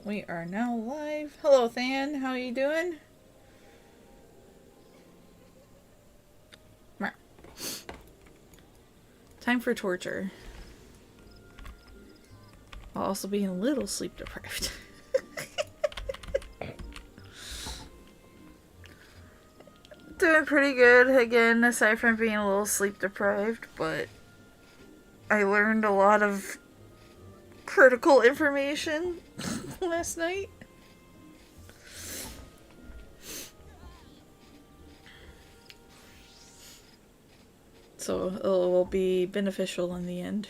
We are now live. Hello, Than. How are you doing? Time for torture. While also being a little sleep deprived. Doing pretty good, again, aside from being a little sleep deprived, but I learned a lot of critical information last night. So it will be beneficial in the end.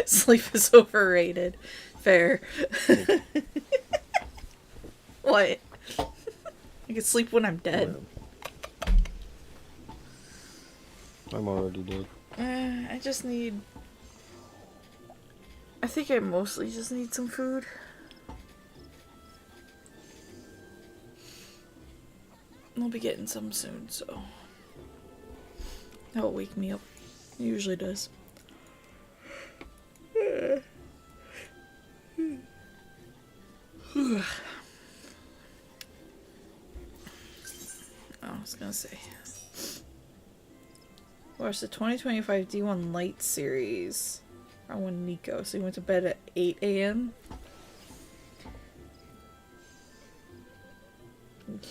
Sleep is overrated. Fair. What? I can sleep when I'm dead. I'm already dead. I just need... I think I mostly just need some food. I'll be getting some soon, so... That'll wake me up. It usually does. I was gonna say. Watch the 2025 D1 Light series. I won Nico, so he went to bed at 8 a.m.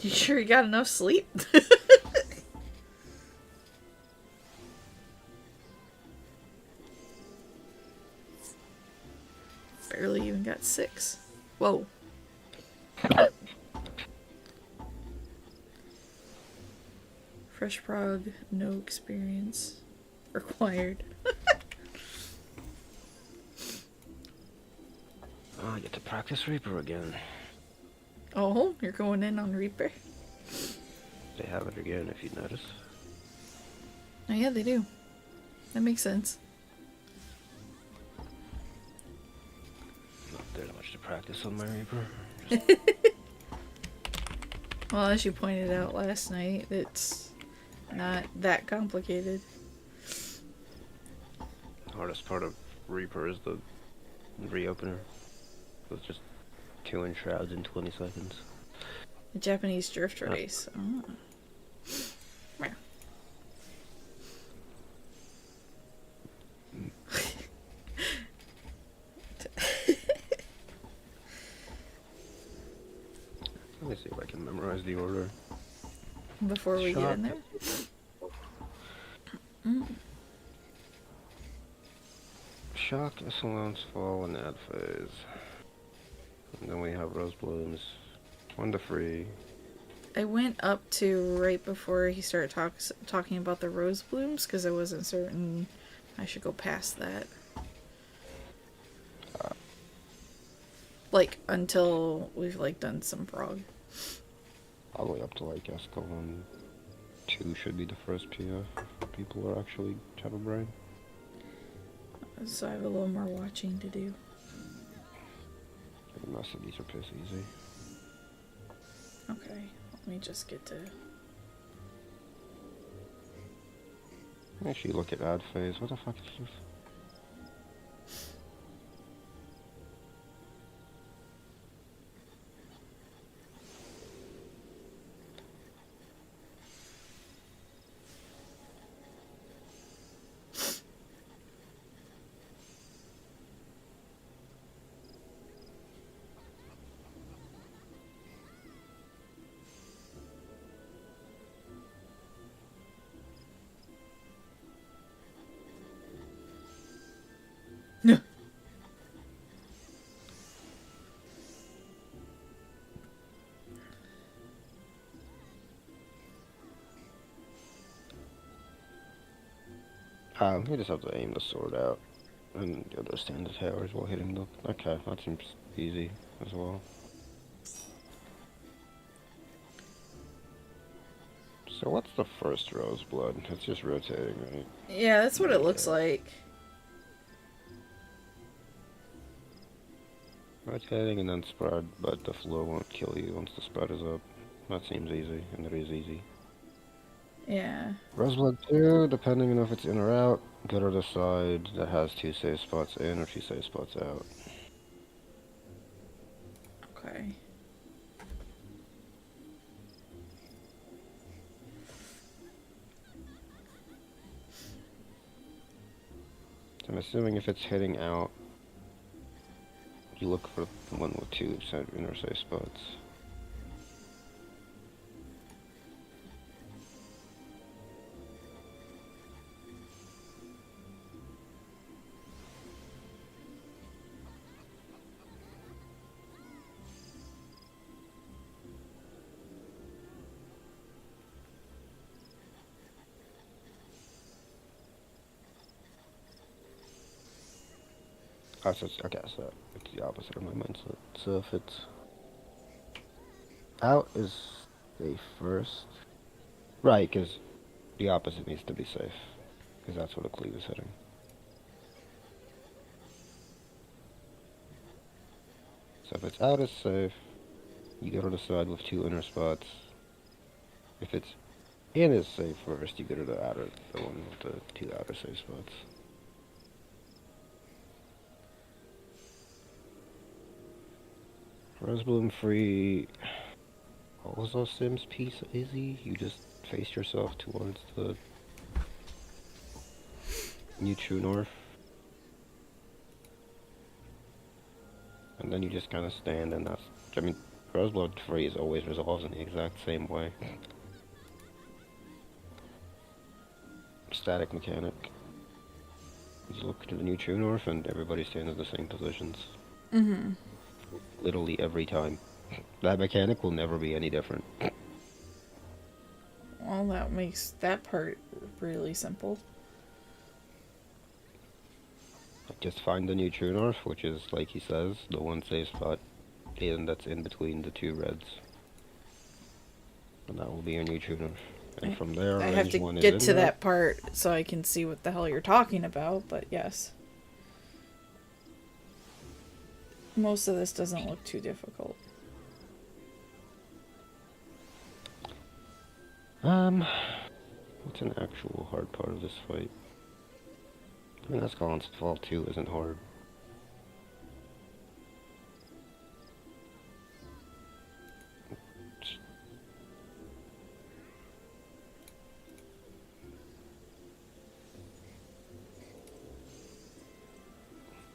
You sure you got enough sleep? Barely even got 6. Whoa. Fresh prog, no experience required. Oh, I get to practice Reaper again. Oh, you're going in on Reaper? They have it again, if you notice. Oh yeah, they do. That makes sense. Not that much to practice on my Reaper. Well, as you pointed out last night, it's not that complicated. The hardest part of Reaper is the reopener. It's just 2 shrouds in 20 seconds. The Japanese drift race. Oh. Let me see if I can memorize the order. Before we get in there? Shock, Essalons, Fall, and Ad Phase. And then we have Rose Blooms. 1 to free. I went up to right before he started talking about the rose blooms because I wasn't certain I should go past that. Like, until we've, like, done some prog. All the way up to, like, Escalon 2 should be the first PF. People who actually have a brain. So I have a little more watching to do. The rest of these are piss easy. Okay, let me just get to... Actually, look at Ad Phase. What the fuck is this? No. We just have to aim the sword out and understand the towers while hitting the... Okay, that seems easy as well. So what's the first rose blood? It's just rotating, right? Yeah, that's what it looks like. Rotating and then spread, but the flow won't kill you once the spread is up. That seems easy, and it is easy. Yeah. Roseblood 2, depending on if it's in or out, go to the side that has 2 save spots in or 2 save spots out. Okay. I'm assuming if it's heading out, you look for the one with 2 inner safe spots. Oh, okay, so it's the opposite of my mindset. So if it's out is safe first. Right, because the opposite needs to be safe. Because that's what a cleave is hitting. So if it's out is safe, you go to the side with 2 inner spots. If it's in is safe first, you go to the outer, the one with the 2 outer safe spots. Rosebloom free. What was those Sims piece easy? You just face yourself towards the new true north. And then you just kind of stand, and that's, I mean, Roseblood freeze always resolves in the exact same way. Static mechanic. You look to the new true north, and everybody stands in the same positions. Mm-hmm. Literally every time. That mechanic will never be any different. Well, that makes that part really simple. Just find the new true north, which is, like he says, the one safe spot, and that's in between the 2 reds. And that will be your new true north. And from there, I have to get to that part so I can see what the hell you're talking about, but yes. Most of this doesn't look too difficult. What's an actual hard part of this fight? I mean, Escalon's Fall 2 isn't hard.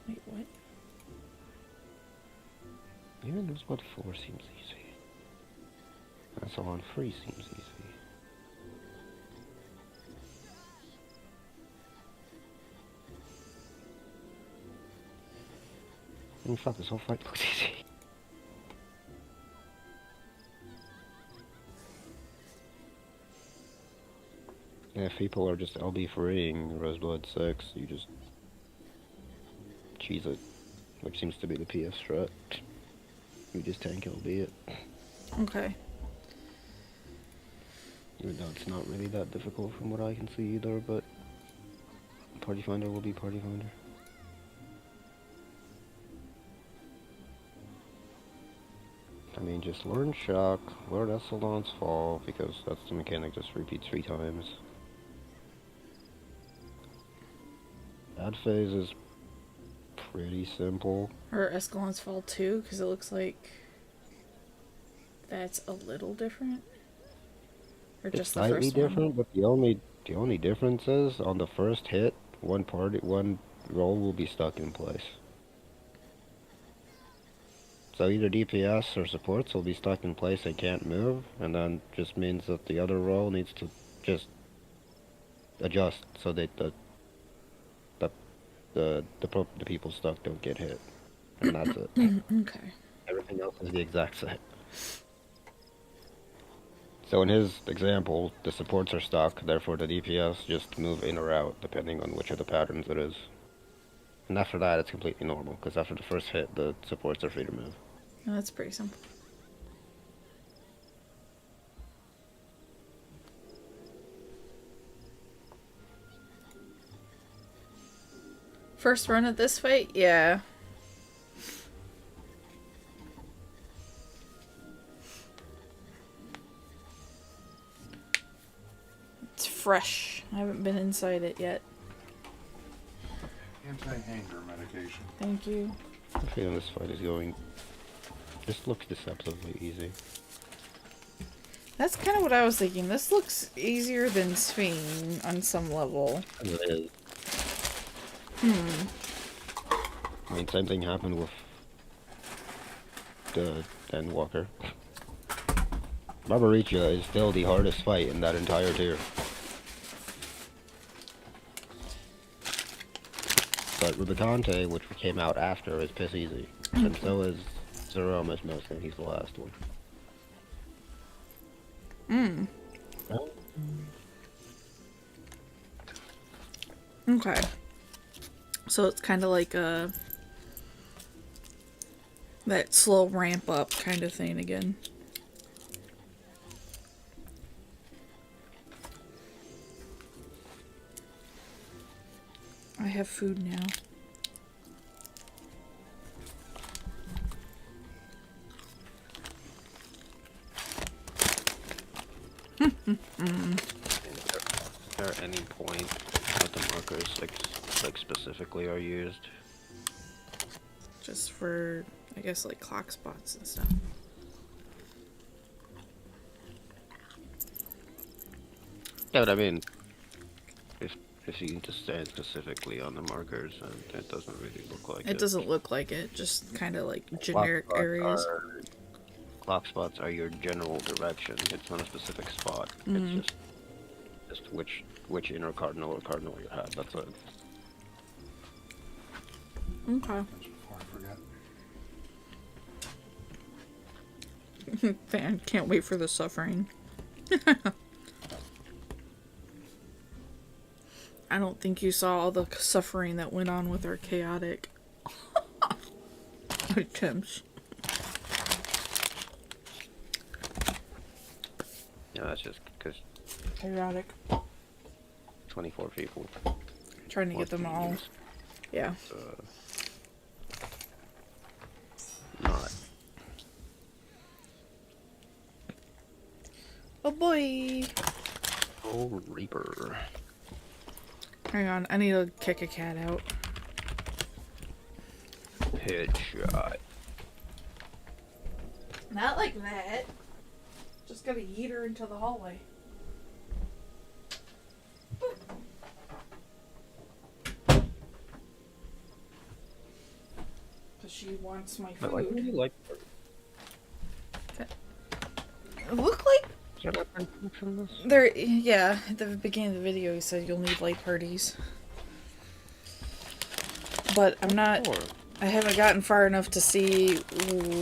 Wait, what? Even Roseblood 4 seems easy. Escalon 3 seems easy. I mean, fuck, this whole fight looks easy. Yeah, if people are just LB freeing Roseblood 6, you just cheese it, which seems to be the PS strat. You just tank LB it. Okay. Even though it's not really that difficult from what I can see either, but Party Finder will be Party Finder. I mean, just learn Shock, learn Escalon's Fall, because that's the mechanic just repeats 3 times. Bad Phase is pretty simple. Or Escalon's Fall 2, because it looks like that's a little different. Or just the Slightly first one. different, but the only difference is on the first hit, one roll will be stuck in place. So either DPS or supports will be stuck in place and can't move, and then just means that the other roll needs to just adjust so that the people stuck don't get hit. And that's it. Okay. Everything else is the exact same. So in his example, the supports are stuck, therefore the DPS just move in or out, depending on which of the patterns it is. And after that, it's completely normal, because after the first hit, the supports are free to move. Oh, that's pretty simple. First run at this fight? Yeah. It's fresh. I haven't been inside it yet. Anti-hanger medication. Thank you. I'm feeling this fight is going This looks deceptively easy. That's kind of what I was thinking. This looks easier than Sphene on some level. It is. I mean, same thing happened with the Endwalker. Barbaricha is still the hardest fight in that entire tier. But Rubicante, which came out after, is piss easy. And so is Zeromus mostly. He's the last one. Okay. So it's kind of like that slow ramp up kind of thing again. I have food now. Is there any point that the markers like specifically are used? Just for, I guess, like clock spots and stuff. Yeah, but I mean, if you just stand specifically on the markers, then it doesn't really look like it. It doesn't look like it, just kind of like generic areas. Clock spots are your general direction. It's not a specific spot. It's just which inner cardinal or cardinal you have. That's it. Okay. Before I forget. Fan, can't wait for the suffering. I don't think you saw all the suffering that went on with our chaotic attempts. Yeah, that's just because Chaotic. 24 people. Trying to get them all. Yeah. Not. Oh boy. Oh, Reaper. Hang on, I need to kick a cat out. Headshot. Not like that. Just gotta yeet her into the hallway. Cause she wants my food. I really like Look like Is there light parties in this? there. Yeah, at the beginning of the video, he said you'll need light parties. But I'm not. I haven't gotten far enough to see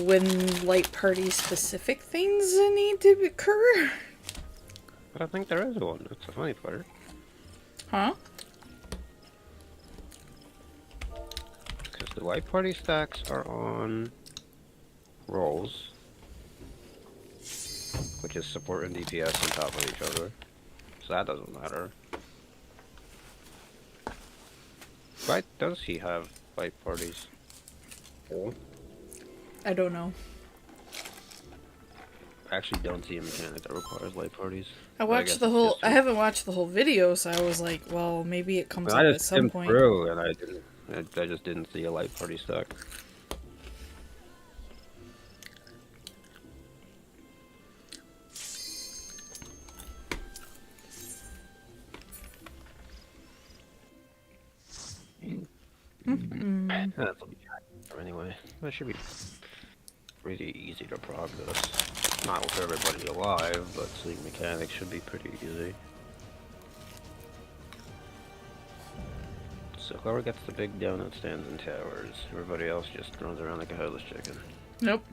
when light party specific things need to occur. But I think there is one. That's the funny part. Huh? Because the light party stacks are on rolls, which is support and DPS on top of each other. So that doesn't matter. Why does he have light parties? Oh. I don't know. I actually don't see a mechanic that requires light parties. I But watched guess the it's whole. just I haven't watched the whole video, so I was like, well, maybe it comes up I at just some skimmed point. through and I just didn't see a light party stack. That's anyway. That should be pretty easy to prog this. Not with everybody alive, but sleep mechanics should be pretty easy. So whoever gets the big donut stands in towers. Everybody else just runs around like a headless chicken. Nope.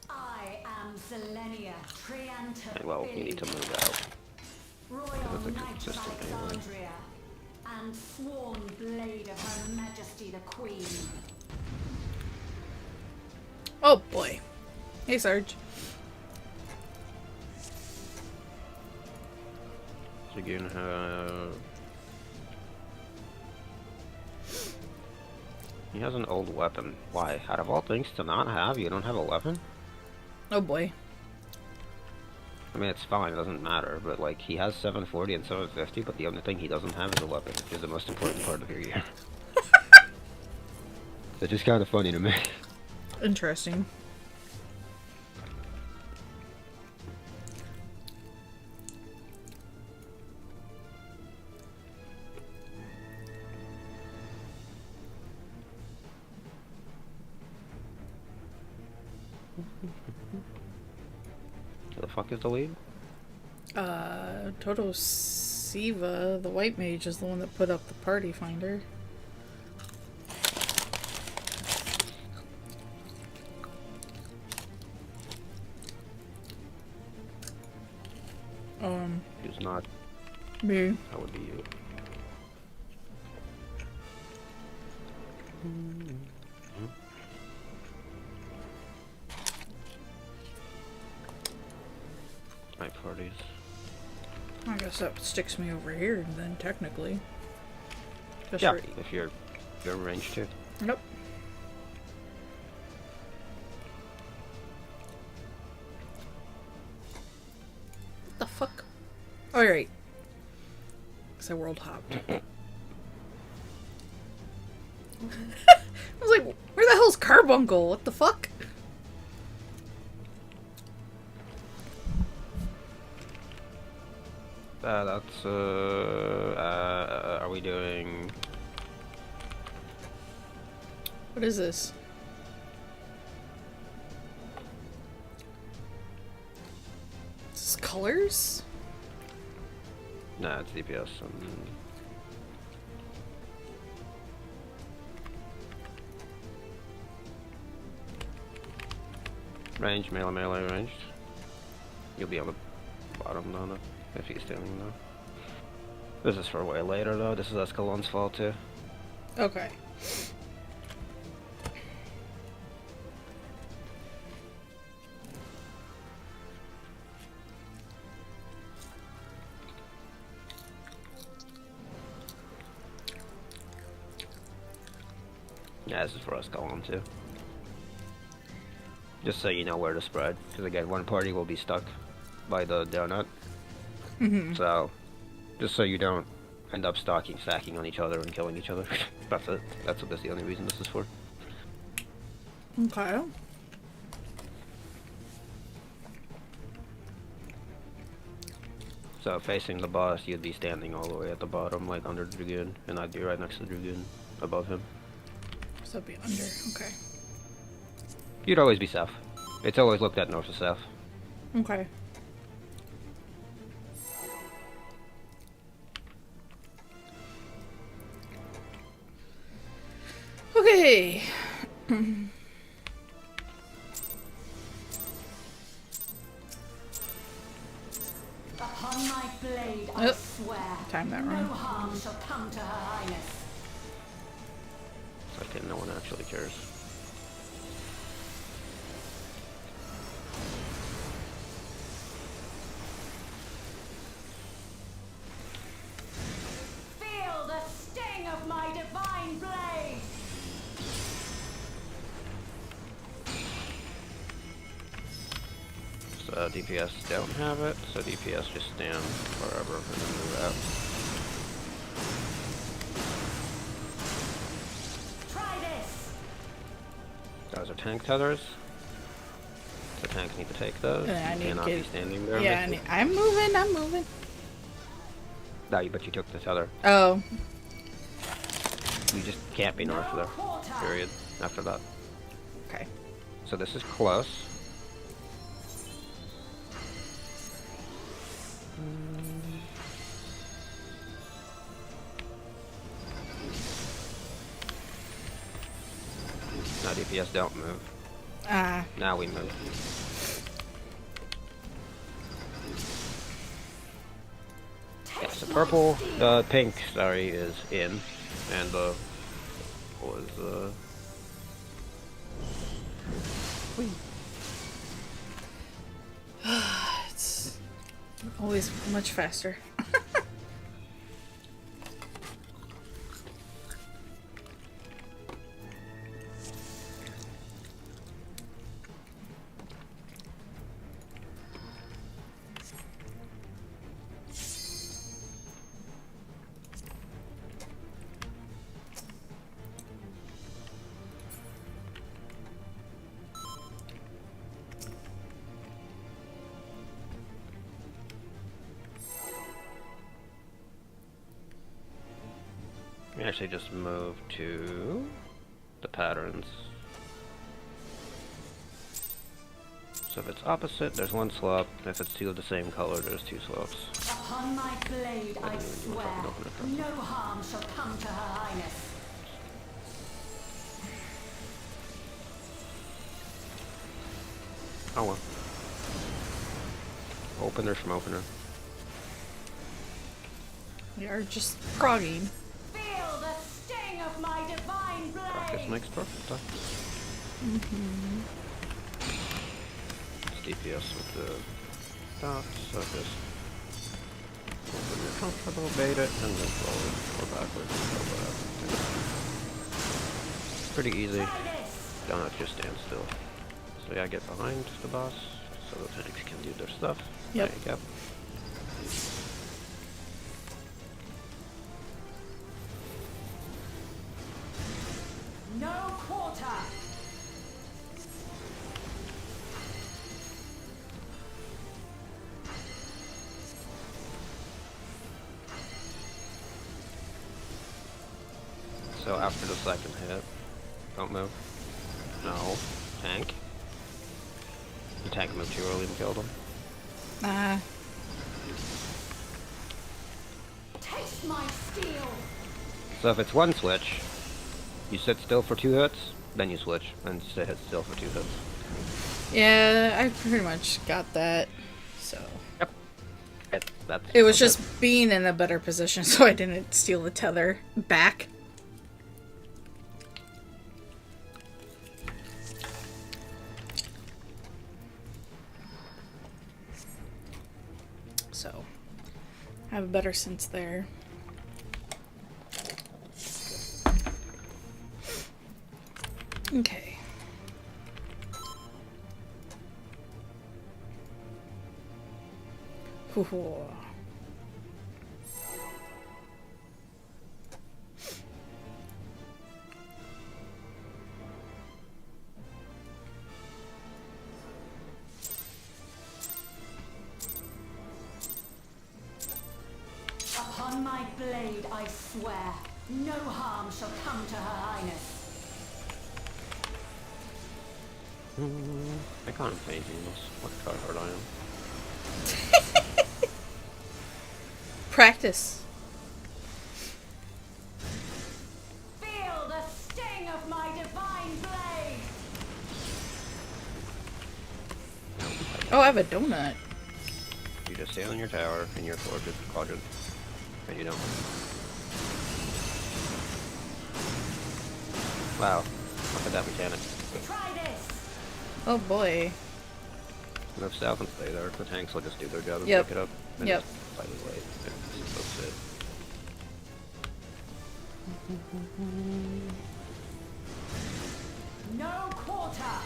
I am Selenia, Trianta. And well, you need to move out. Royal That's a Knight of consistent anyway. Alexandria, and sworn blade of Her Majesty the Queen. Oh boy. Hey, Sarge. So you're gonna have... He has an old weapon. Why? Out of all things to not have, you don't have a weapon? Oh boy. I mean, it's fine, it doesn't matter, but like, he has 740 and 750, but the only thing he doesn't have is a weapon, which is the most important part of your year. It's just kind of funny to me. Interesting. fuck is the lead? Toto Siva, the white mage, is the one that put up the party finder. Who's not? Me. That would be you. My parties. I guess that sticks me over here, then, technically. Just Yeah, for... if you're in range too. Nope. What the fuck? Oh, right. Because I world hopped. I was like, where the hell's Carbuncle? What the fuck? That's are we doing? What is this? Is this colors? Nah, it's DPS. Range, melee, ranged. You'll be on the bottom, Nana, if he's standing though. This is for way later though. This is Escalon's fault too. Okay. Yeah, this is for Escalon too. Just so you know where to spread, because again, one party will be stuck by the donut. So, just so you don't end up stacking on each other and killing each other. That's it. That's the only reason this is for. Okay. So, facing the boss, you'd be standing all the way at the bottom, like under the Dragoon, and I'd be right next to the Dragoon, above him. So it'd be under. Okay. You'd always be south. It's always looked at north to south. Okay. Okay. Upon my blade, I Oh, swear, timed that no wrong. harm shall come to her highness. Okay, no one actually cares. Feel the sting of my divine blade. So DPS don't have it, so DPS just stand wherever and then move out. Try this. Those are tank tethers. The tanks need to take those. Yeah, I You need to cannot get- be standing there. Yeah, missing. I'm moving. I'm moving. No, but you took the tether. Oh. You just can't be north of there. Quarter. Period. After that. Okay. So this is close. Now DPS don't move. Ah. Now we move. Yeah, so purple, the pink, sorry, is in, and the was It's always much faster. we actually just move to the patterns. So if it's opposite, there's one slope. If it's two of the same color, there's two slopes. Upon my blade, I swear, no harm shall come to Her Highness. Oh well. Opener from opener. We are just progging. Feel the sting of my divine Practice blade. makes perfect time. It's DPS with the dots, so just when you're comfortable, bait it, and then slowly go backwards. Pretty easy. Don't have to just stand still. So yeah, get behind the boss so the tanks can do their stuff. Yep. There you go. No quarter. So after the second hit, don't move. No. Tank. The tank moved too early and killed him. Nah. Taste my steel. So if it's one switch, you sit still for 2 hits, then you switch, and sit still for 2 hits. Yeah, I pretty much got that. So Yep. That's it was just being in a better position so I didn't steal the tether back. So I have a better sense there. Okay. Hoo-hoo. Upon my blade, I swear, no harm shall come to Her Highness. I can't paint this. What a tryhard I am. Practice. Feel the sting of my divine blade. Oh, I have a donut. You just stay on your tower in your quadrant, and you don't. Wow, look at that mechanic. Try this. Oh boy. Move south and stay there. The tanks will just do their job and Yep. pick it up. And Yep. just slightly late. That's it. No quarter.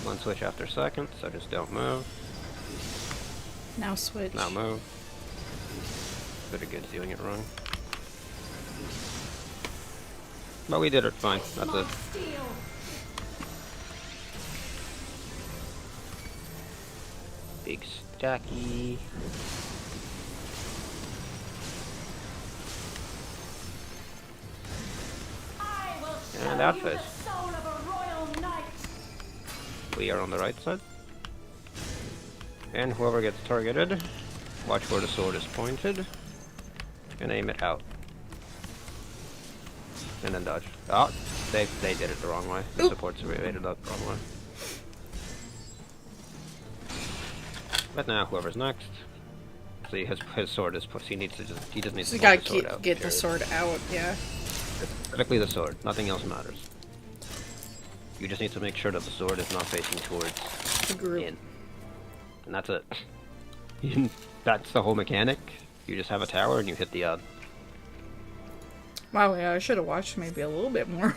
One switch after second, so just don't move. Now switch. Now move. Pretty good doing it wrong. But we did it fine. That's My it. steel. Big stacky. I will show And you outfit. the soul of a royal knight. We are on the right side. And whoever gets targeted, watch where the sword is pointed, and aim it out. And then dodge. Oh, they did it the wrong way. The supports evaded it up the wrong way. But now whoever's next, see his sword is he needs to just needs So to you pull gotta the sword out. get the period. sword out, yeah. Specifically the sword. Nothing else matters. You just need to make sure that the sword is not facing towards The group. in. And that's it. That's the whole mechanic. You just have a tower and you hit the odd. Wow, yeah, I should have watched maybe a little bit more.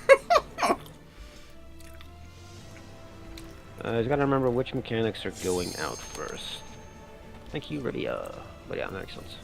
You gotta remember which mechanics are going out first. Thank you, Rivia. But yeah, that makes sense.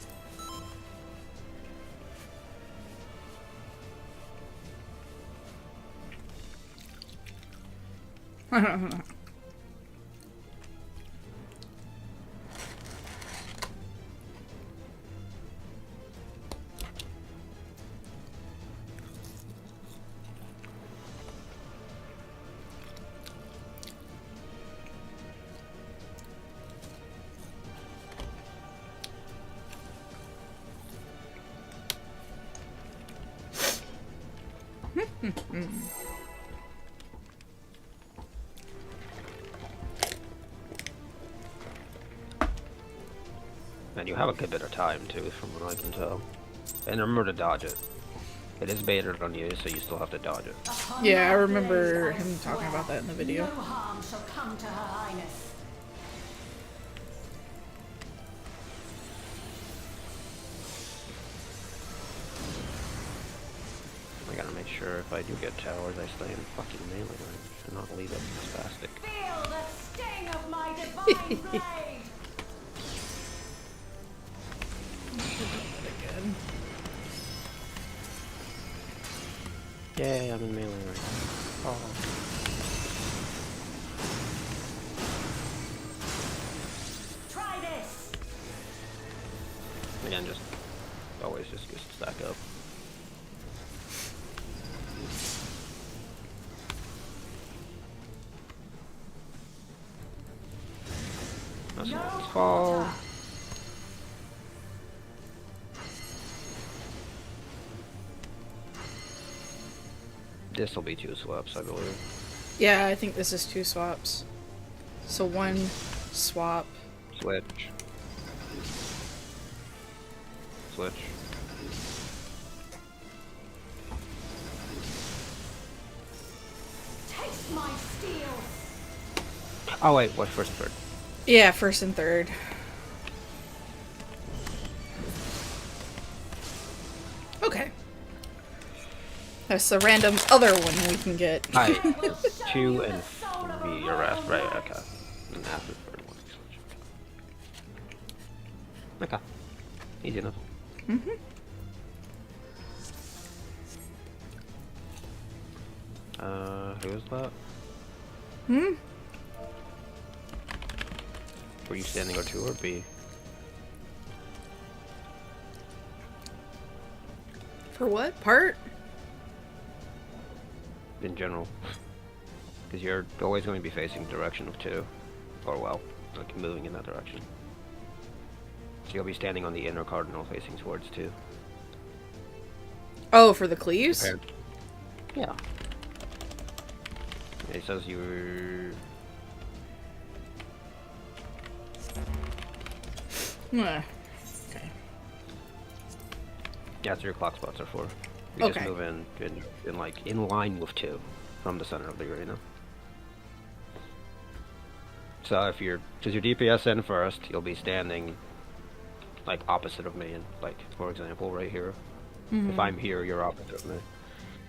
And you have a good bit of time too, from what I can tell. And remember to dodge it. It is baited on you, so you still have to dodge it. Yeah, I remember him talking about that in the video. No harm shall come to Her Highness. I gotta make sure if I do get towers, I stay in fucking melee range and not leave it spastic. Feel the sting of my divine blade. Again. Yay, I'm in melee range. Oh. Try this. Again, just always just stack up. That's No not quarter. fall. This will be 2 swaps, I believe. Yeah, I think this is 2 swaps. So 1 swap. Switch. Switch. Taste my steel. Oh wait, what first and third? Yeah, first and third. Okay. That's the random other one we can get. Hi. 2 and 3, your rest, right, okay. And after the third one, switch. Okay. Easy enough. Mm-hmm. Who's that? Hmm? Were you standing R2 or B? For what? Part? In general. Because you're always going to be facing the direction of 2. Or well, like moving in that direction. So you'll be standing on the inner cardinal facing towards 2. Oh, for the cleaves? Yeah. It says you were... Okay. Yeah, that's what your clock spots are for. You Okay. just move in like in line with 2 from the center of the arena. So if you're, because your DPS in first, you'll be standing like opposite of me, and like for example right here. If I'm here, you're opposite of me.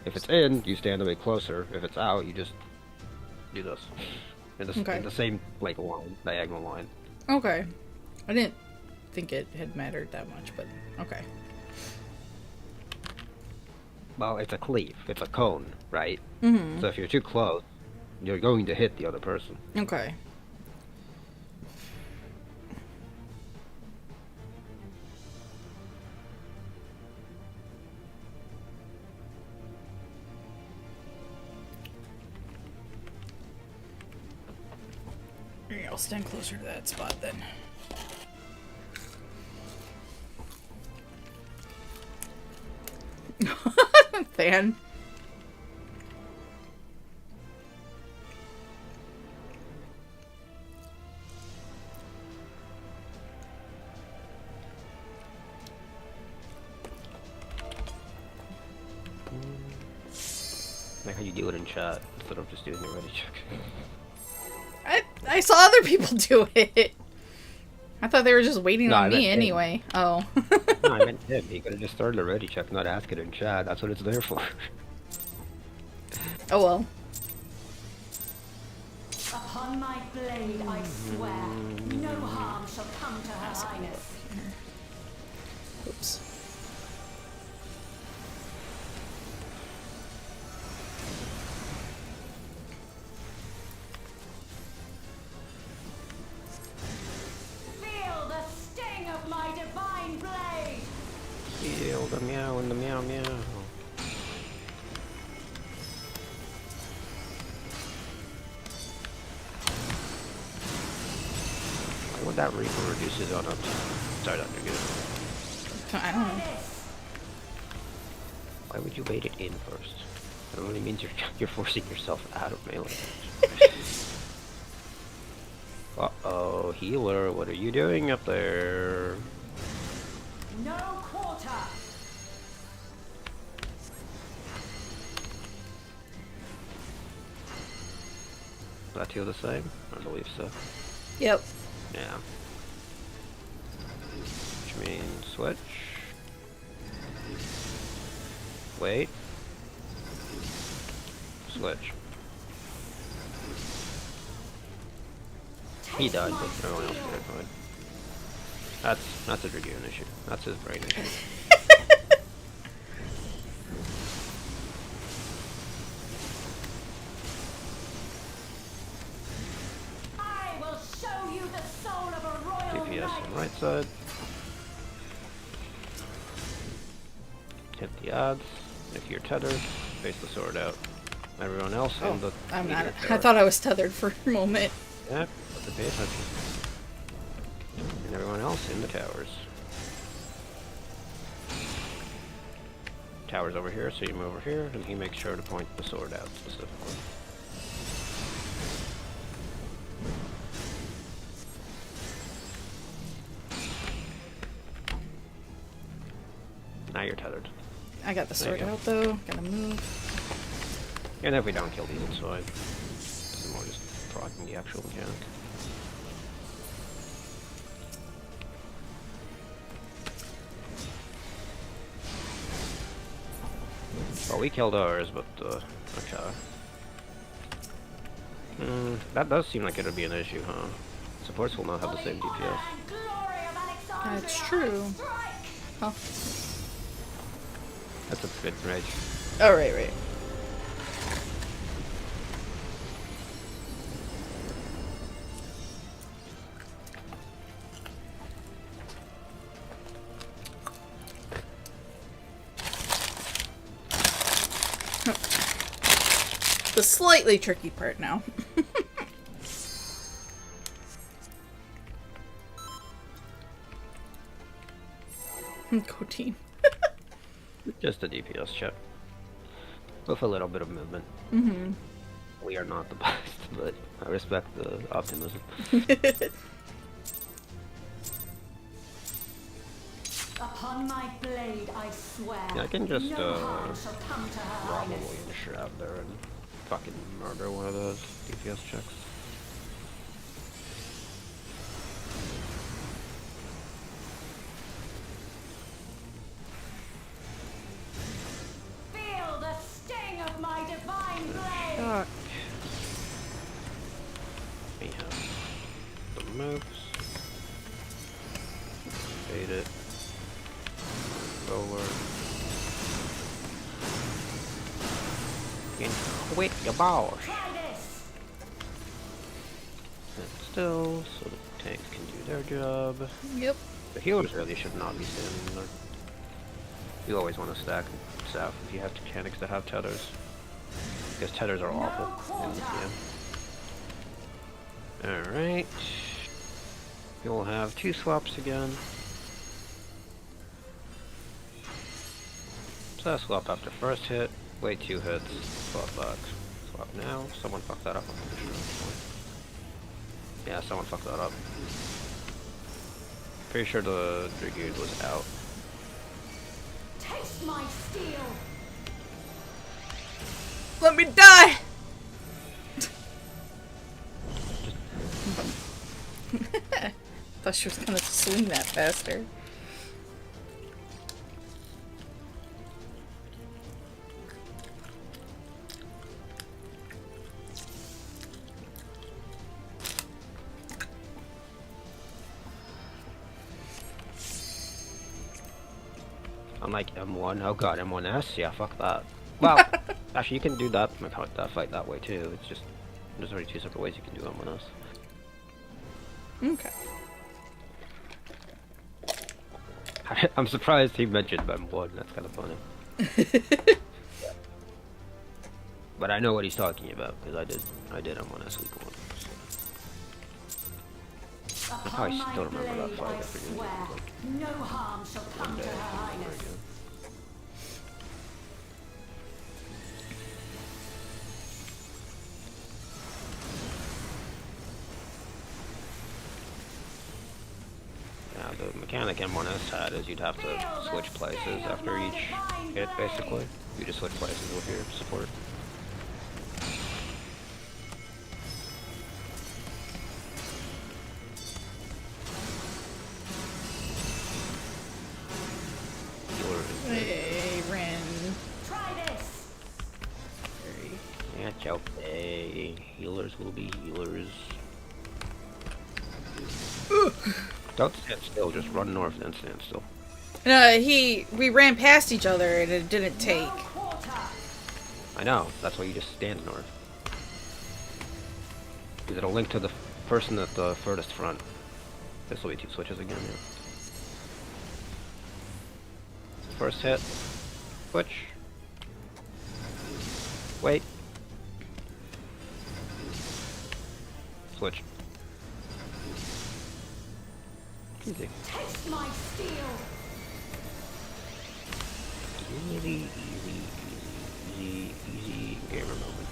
If it's in, you stand a bit closer. If it's out, you just do this in the same like line, diagonal line. Okay. I didn't think it had mattered that much, but okay. Well, it's a cleave. It's a cone, right? Mm-hmm. So if you're too close, you're going to hit the other person. Okay. Maybe I'll stand closer to that spot then. Fan. Like how you do it in chat instead of just doing the ready check. I saw other people do it. I thought they were just waiting No, I on meant me him. anyway. Oh. No, I meant him. He could have just started a ready check, not ask it in chat. That's what it's there for. Oh well. Upon my blade I swear, no harm shall come to Her Highness. Oops. Feel the sting of my divine blade. Feel the meow and the meow meow. Why would that Reaper reduce his own up? Sorry, not good. I don't know. This. Why would you bait it in first? That only means you're forcing yourself out of melee. Uh-oh, healer, what are you doing up there? No quarter. That heal the same? I believe so. Yep. Yeah. Which means switch. Wait. Switch. He died, but everyone else did it fine. That's a Dragoon issue. That's his brain issue. I will show you the soul of a royal DPS knight. on right side. Hit the odds. If you're tethered, face the sword out. Everyone else in the I'm not. meteor I tower. thought I was tethered for a moment. Yeah, but pay attention. And everyone else in the towers. Tower's over here, so you move over here, and he makes sure to point the sword out specifically. Now you're tethered. I got the There you sword go. out though. Gotta move. And if we don't kill these, it's fine. It's more just proccing the actual mechanic. Well, we killed ours, but okay. That does seem like it would be an issue, huh? Supports will not have the same DPS. And glory of Alexandria, That's true. strike. Huh. That's a good rage. Oh, right. The slightly tricky part now. Go team. Just a DPS check. With a little bit of movement. We are not the best, but I respect the optimism. Upon my blade, I swear. Yeah, I can just, no harm shall come to her Probably highness. in the shroud there and fucking murder one of those DPS checks. Feel the sting of my divine blade. Shock. We have the moves. Bait it. Forward. And quit your balls. Try this. Stand still so the tanks can do their job. Yep. The healers really should not be standing there. You always want to stack south if you have mechanics that have tethers. Because tethers are awful in this game. Alright. You'll have 2 swaps again. So that swap after first hit, wait 2 hits, swap back. Swap now. Someone fucked that up, I'm pretty sure. Yeah, someone fucked that up. Pretty sure the Dragoon was out. Taste my steel. Let me die! Thought she was gonna swing that faster. I'm like M1. Oh god, M1S? Yeah, fuck that. Well, actually, you can do that fight that way too. It's just there's already 2 separate ways you can do M1S. Okay. I'm surprised he mentioned M1. That's kind of funny. But I know what he's talking about because I did M1S week 1. So. I probably Upon still my remember that blade, fight I after doing it swear. like No harm shall one come day. to I her can't remember highness. again. mechanic M1S had is you'd have to switch places after each hit, basically. You just switch places with your support. Hey, Ren. Try this. That's okay. Healers will be healers. Don't stand still, just run north and stand still. No, we ran past each other and it didn't take. I know, that's why you just stand north. Because it'll link to the person at the furthest front. This will be 2 switches again, yeah. First hit. Switch. Wait. Switch. Easy. Taste my steel. Easy gamer moment.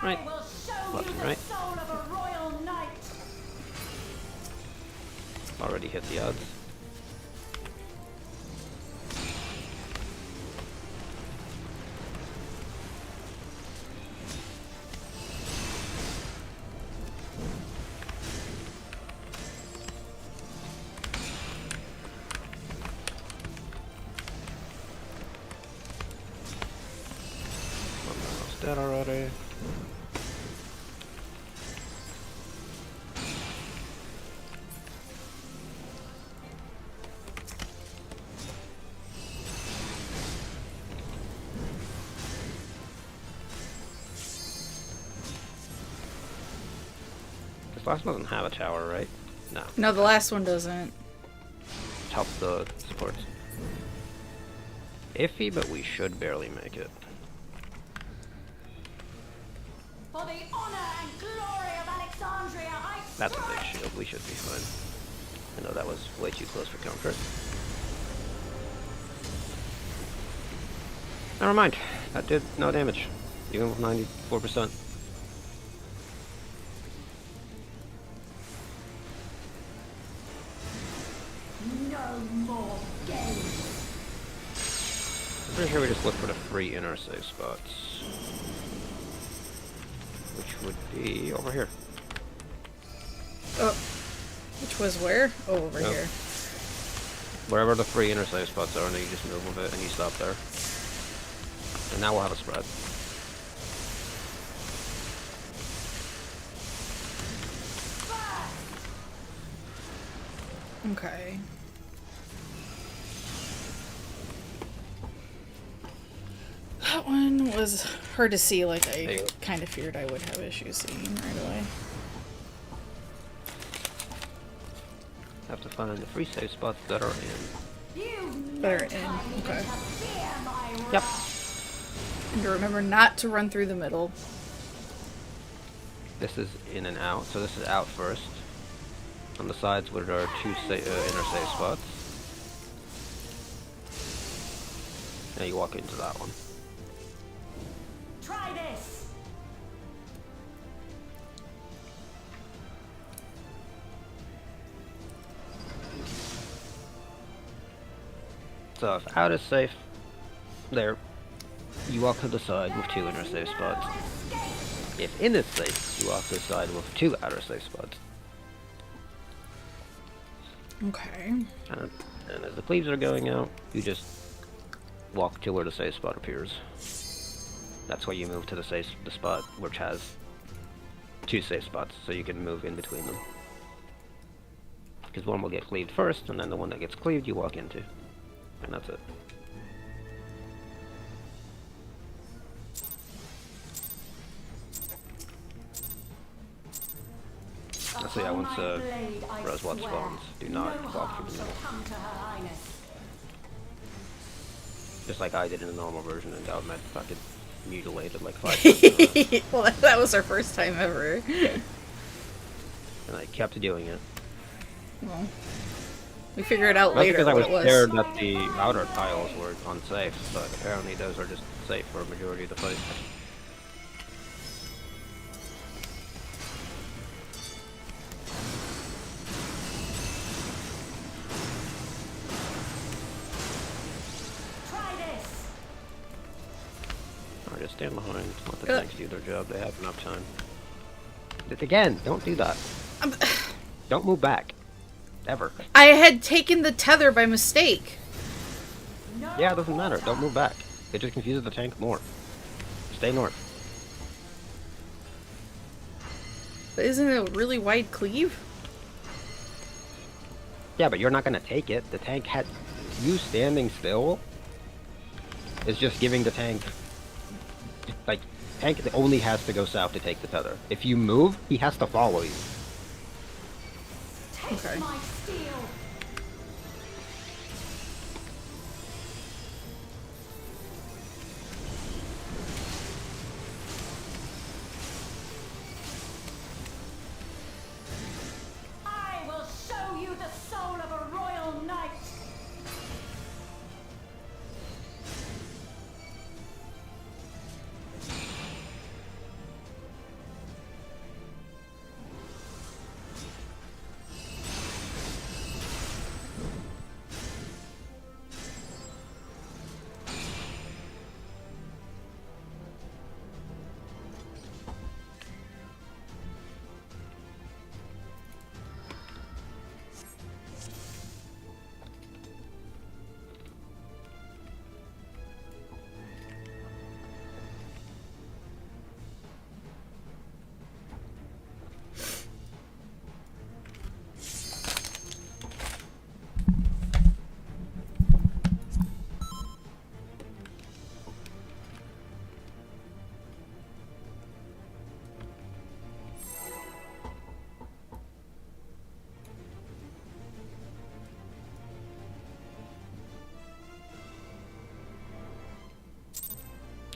Right. I will show Left you and the right. soul of a royal knight. Already hit the odds. Almost dead already. This last one doesn't have a tower, right? No. No, the last one doesn't. Help the supports. Iffy, but we should barely make it. For the honor and glory of Alexandria, I That's a swear. big shield. We should be fine. I know that was way too close for comfort. Never mind. That did no damage. Even with 94%. No more games. I'm pretty sure we just look for the free inner save spots. Which would be over here. Oh, which was where? Oh, over Yep. here. Wherever the free inner save spots are, and then you just move with it and you stop there. And now we'll have a spread. Okay. That one was hard to see, like There you I go. kind of feared I would have issues seeing right away. Have to find the free save spots that are in. You Better no in, time even okay. to fear my Yep. wrath. And to remember not to run through the middle. This is in and out, so this is out first. On the sides where there are 2 inner save spots. Now you walk into that one. Try this. So if out is safe, there, you walk to the side with 2 inner save spots. If in is safe, you walk to the side with 2 outer save spots. Okay. And as the cleaves are going out, you just walk to where the save spot appears. That's why you move to the spot which has 2 save spots, so you can move in between them. Because one will get cleaved first, and then the one that gets cleaved you walk into. And that's it. So yeah, once Rosewad spawns, do not walk through the middle. Just like I did in the normal version and got my fucking mutilated like 5 times in a row. Well, that was our first time ever. And I kept doing it. Well, we figured it out That's later because I what was it was. scared that the outer tiles were unsafe, but apparently those are just safe for a majority of the fight. Or just stand behind, let the tanks do their job, they have enough time. Again, don't do that. Don't move back. Ever. I had taken the tether by mistake. Yeah, it doesn't matter, don't move back. It just confuses the tank more. Stay north. But isn't it a really wide cleave? Yeah, but you're not gonna take it. The tank had... You standing still is just giving the tank... Like, tank only has to go south to take the tether. If you move, he has to follow you. Okay. My steel. I will show you the soul of a royal knight.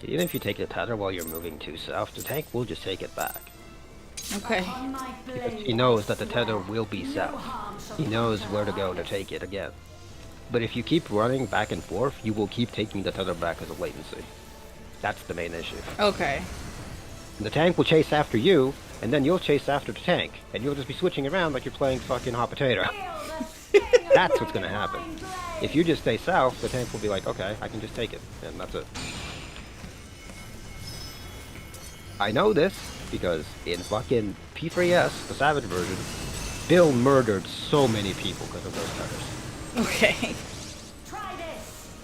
Even if you take the tether while you're moving to south, the tank will just take it back. Okay. On my Because blade, he knows I that the tether swear, will be no south. harm shall He come knows to where to her. go to take it again. But if you keep running back and forth, you will keep taking the tether back as a latency. That's the main issue. Okay. The tank will chase after you, and then you'll chase after the tank, and you'll just be switching around like you're playing fucking hot potato. Feel the sting of That's my what's gonna happen. divine blade. If you just stay south, the tank will be like, okay, I can just take it, and that's it. I know this because in fucking P3S, the Savage version, Bill murdered so many people because of those tethers. Okay. Try this.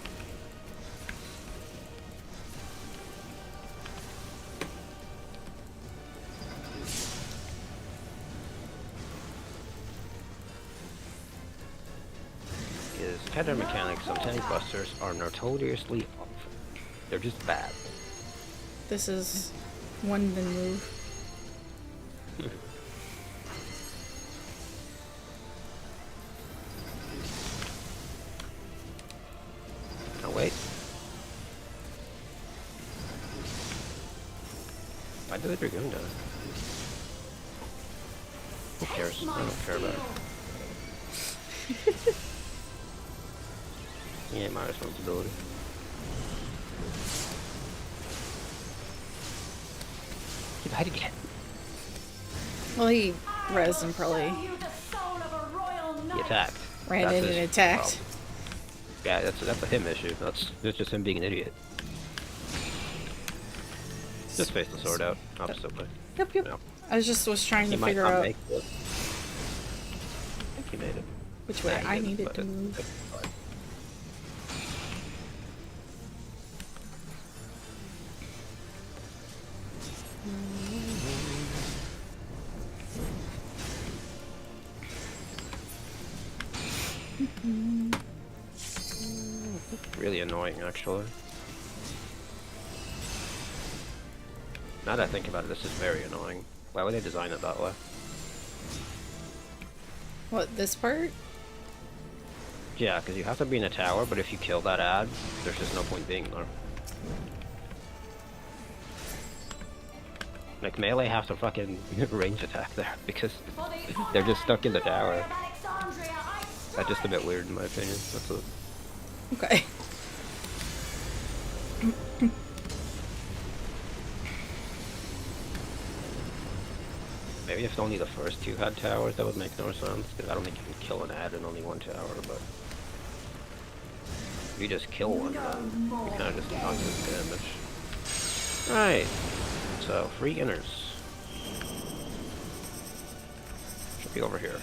Is tether mechanics of tank busters are notoriously awful. They're just bad. This is one then move. Oh wait. Why did the Dragoon die? Who cares? I don't care about it. He ain't my responsibility. Keep hiding it. Well, he res and probably Show you the soul of a royal He knight. attacked. ran That's in his and attacked. problem. Yeah, that's a him issue. That's just him being an idiot. Just face the sword out. Opposite way. Yep, yep. No. I was trying He to might figure not out make it. I think he made it. which way Nah, he I didn't, needed but to it's move. fine. Really annoying, actually. Now that I think about it, this is very annoying. Why would they design it that way? What, this part? Yeah, because you have to be in a tower, but if you kill that ad, there's just no point being there. Like, melee have to fucking range attack there, because For the they're honor just stuck in the and glory tower. of Alexandria, I That's just a strike. bit weird in my opinion. That's a... Okay. Maybe if only the first two had towers, that would make more sense, because I don't think you can kill an ad in only one tower, but... If you just kill one, then you kind of just knock his damage. Right. So, free inners. Should be over here.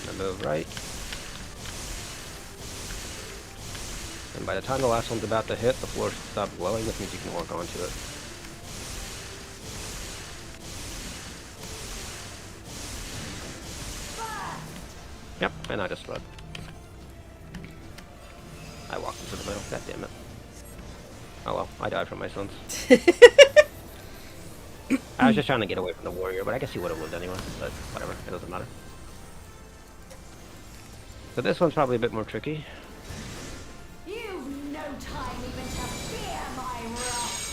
And move right. And by the time the last one's about to hit, the floor should stop glowing, which means you can walk onto it. Yep, and I just run. I walked into the middle, god damn it. Oh well, I died from my sons. I was just trying to get away from the warrior, but I guess he would have lived anyway, but whatever, it doesn't matter. So this one's probably a bit more tricky. You've no time even to fear my wrath.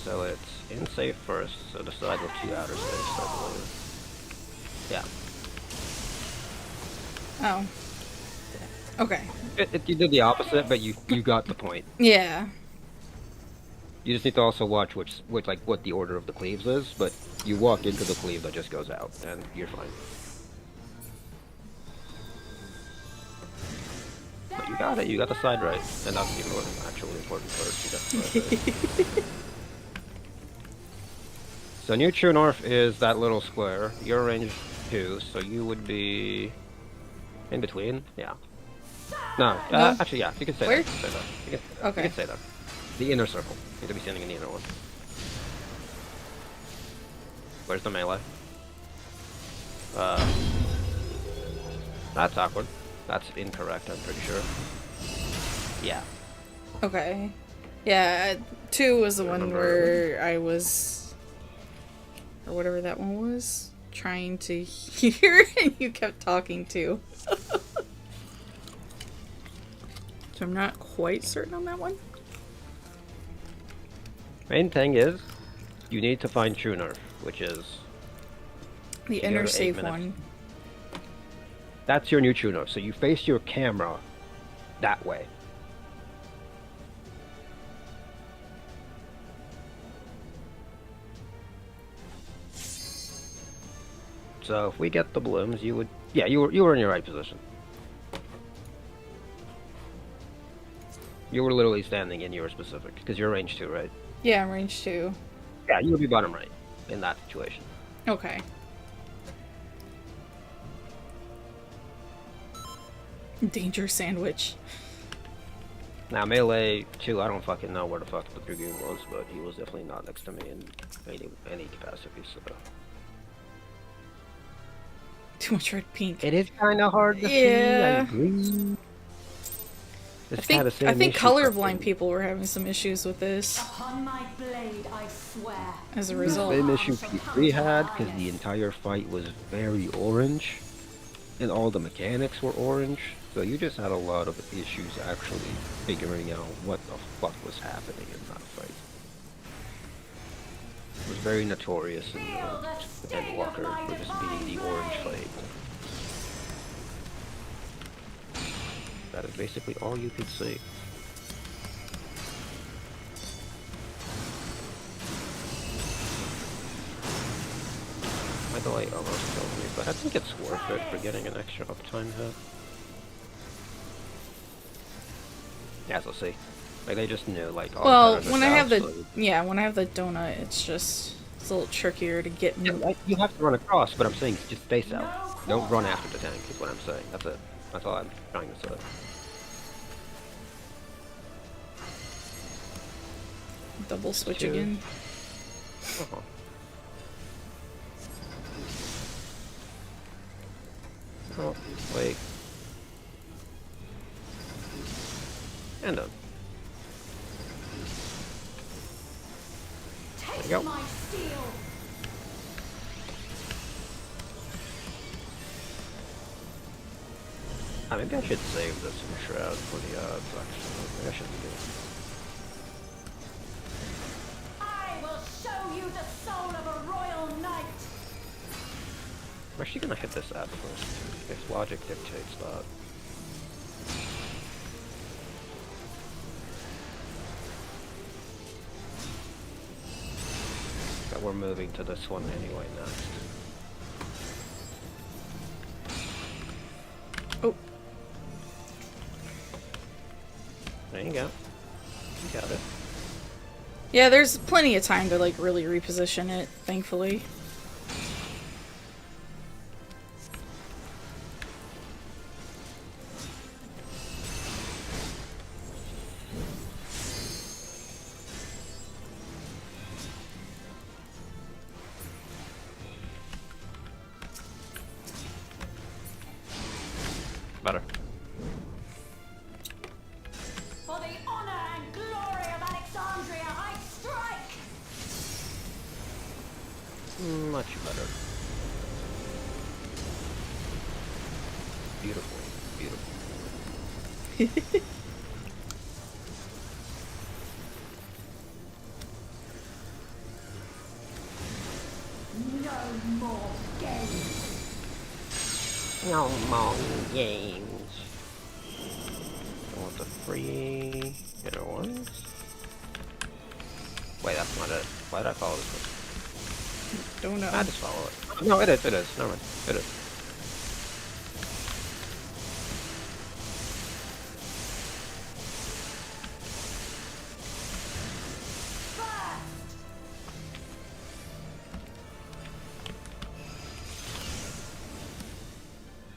So it's in safe first, so decide what 2 outer safes, I believe. Yeah. Oh. Okay. You did the opposite, but you got the point. Yeah. You just need to also watch which like what the order of the cleaves is, but you walk into the cleave that just goes out, and you're fine. But you got it. You got the side right, and that's the more actually important part. You got the side right. So new true north is that little square. Your range 2, so you would be in between. Yeah. No, No. actually, yeah. You can say Where? that. Say that. You can, Okay. You can say that. The inner circle. You need to be standing in the inner one. Where's the melee? That's awkward. That's incorrect, I'm pretty sure. Yeah. Okay. Yeah, 2 was the one Remember. where I was, or whatever that one was, trying to hear and you kept talking to. So I'm not quite certain on that one. Main thing is, you need to find true north, which is The You go inner to 8 safe minutes. one. that's your new true north. So you face your camera that way. So if we get the blooms, you would, yeah, you were in your right position. You were literally standing in your specific, because you're range 2, right? Yeah, I'm range 2. Yeah, you would be bottom right in that situation. Okay. Danger sandwich. Now melee 2, I don't fucking know where the fuck the Dragoon was, but he was definitely not next to me in any capacity, so... Too much red pink. It is kind of hard to see, I Yeah. agree. I It's kinda think same I think issue colorblind fucking- people were having some issues with this Upon my blade, I swear. as a No result. Same harm issue shall come P3 to had, her because the highness. entire fight was very orange, and all the mechanics were orange, so you just had a lot of issues actually figuring out what the fuck was happening in that fight. It was very notorious in Feel the Ed sting Walker of my for just being the orange divine fight. That is basically all you could see. My delay almost killed me, but I think it's worth it for getting an extra uptime hit. Yeah, as we'll see. Like, they just knew, like, all Well, the patterns are when I have south, the so when I have the donut, it's a little trickier to get me. yeah, like, you have to run across, but I'm saying just stay south. Don't run after the tank, is what I'm saying. That's it. That's all I'm trying to say. Double switch Two. again. Uh-huh. Oh, wait. And done. Take go. my steel. Maybe I should save this in Shroud for the odds, actually. Maybe I shouldn't do it. I will show you the soul of a royal knight. I'm actually gonna hit this ad first, if logic dictates that. But we're moving to this one anyway next. Oh, There you go. You got it. yeah, there's plenty of time to, like, really reposition it, thankfully. Better. For the honor and glory of Alexandria, I strike! Much better. Beautiful. Beautiful. No more games. No more games. I want the free hitter ones. Wait, that's not it. Why did I follow this one? Don't know. I just follow it. No, it is. Never mind. It is.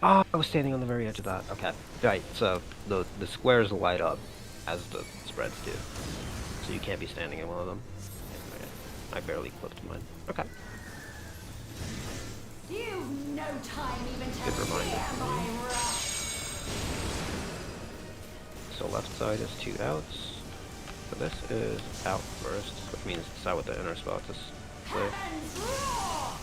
Oh, I was standing on the very edge of that. Okay. Right, so the squares light up as the spreads do. So you can't be standing in one of them. I barely clipped mine. Okay. You've no time even to Good reminder hear for my me. wrath. So left side is 2 outs. So this is out first, which means the side with the inner spots is safe. Heavens roar!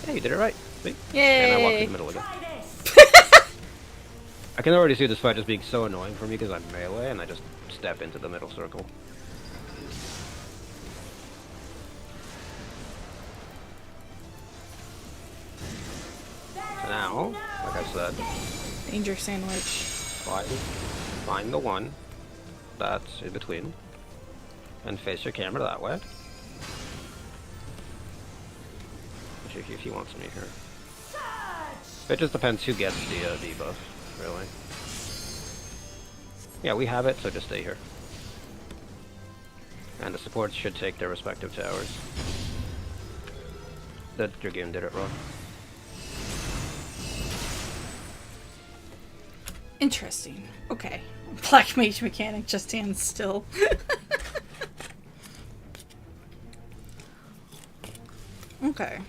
Yeah, you did it right. See? Yay! And I walked in the middle again. Try this. I can already see this fight just being so annoying for me because I'm melee and I just step into the middle circle. So now, like I said, Danger sandwich. find the one that's in between and face your camera that way. If he wants me here. It just depends who gets the debuff, really. Yeah, we have it, so just stay here. And the supports should take their respective towers. The Dragoon did it wrong. Interesting. Okay. Black Mage mechanic just stands still. Okay.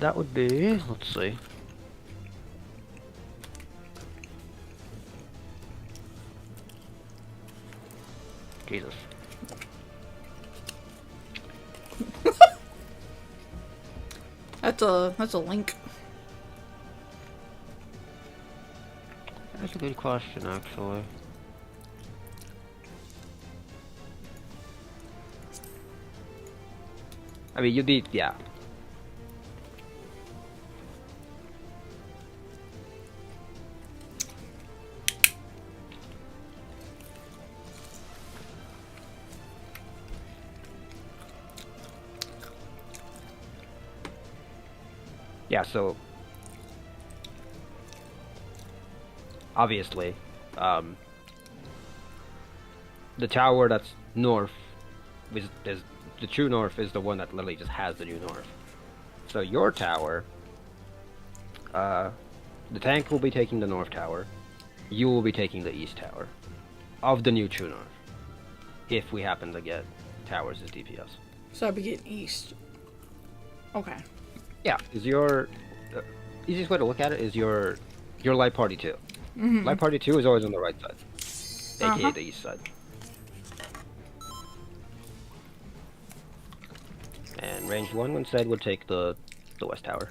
That would be, let's see. Jesus. That's a link. That's a good question, actually. I mean, you'd be, yeah. Yeah, so obviously, the tower that's north is the true north is the one that literally just has the new north. So your tower, the tank will be taking the north tower, you will be taking the east tower of the new true north. if we happen to get towers as DPS. So I'd be getting east. Okay. Yeah, is your easiest way to look at it is your light party 2. Light party 2 is always on the right side, aka the east side. And ranged 1 instead would take the west tower.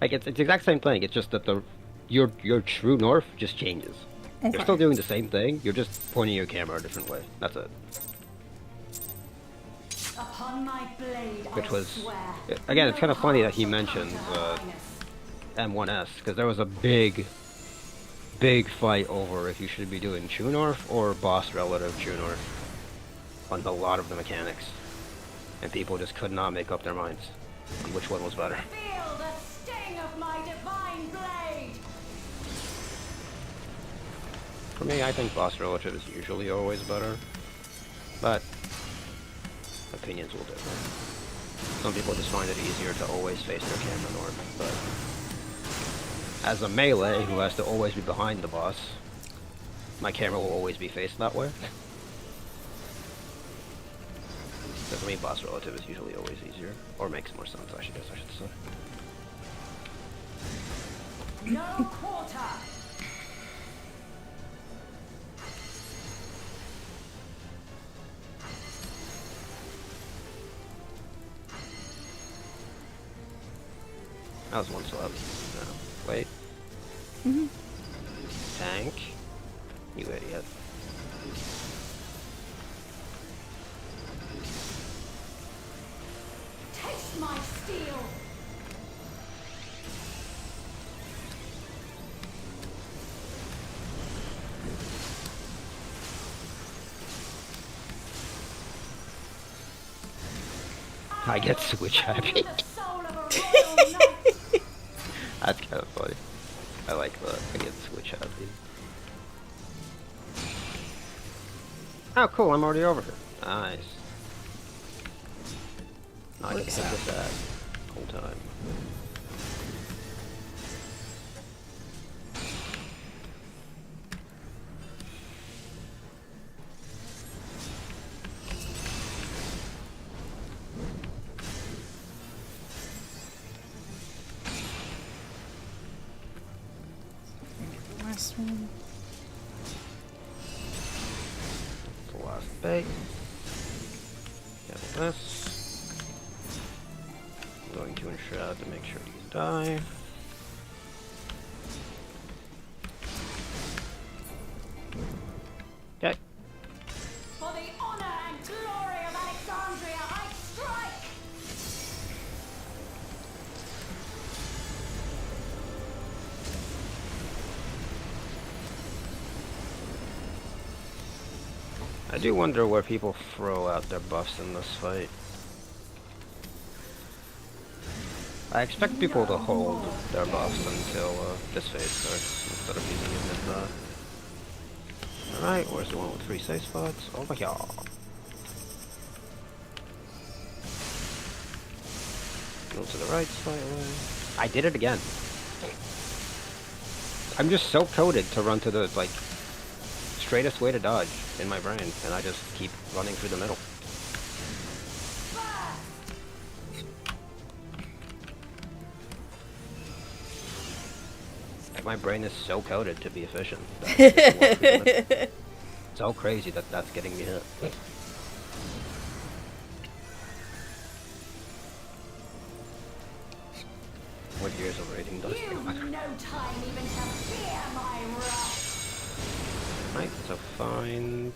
Like it's the exact same thing. It's just that your true north just changes. Okay. You're still doing the same thing. You're just pointing your camera a different way. That's it. Upon my blade, Which I was swear, again, it's kind of no funny harm that he shall come mentions to Her Highness. M1S because there was a big fight over if you should be doing true north or boss relative true north on a lot of the mechanics, and people just could not make up their minds on which one was better. Feel the sting of my divine blade. For me, I think boss relative is usually always better, but opinions will differ. Some people just find it easier to always face their camera north, but as a melee who has to always be behind the boss, my camera will always be faced that way. So for me, boss relative is usually always easier, or makes more sense, I should say. No quarter. That was one slab. No, wait. Tank. You idiot. Taste my steel. I get switch happy. The soul of a royal knight. That's kind of funny. I like that. I get switch happy. Oh, cool. I'm already over here. Nice. Now I can hit this ad the whole time. Last one. The last bait. Get this. I'm going to enshroud to make sure these die. Okay. For the honor and glory of Alexandria, I strike. I do wonder where people throw out their buffs in this fight. I expect people to hold their buffs until this phase starts, instead of using it mid. Alright, where's the one with 3 safe spots? Over here. Go to the right slightly. I did it again. I'm just so coded to run to the, like, straightest way to dodge in my brain, and I just keep running through the middle. Like, my brain is so coded to be efficient. It's so crazy that that's getting me hit. What years of rating does You've no time even to fear my wrath. Right, so find...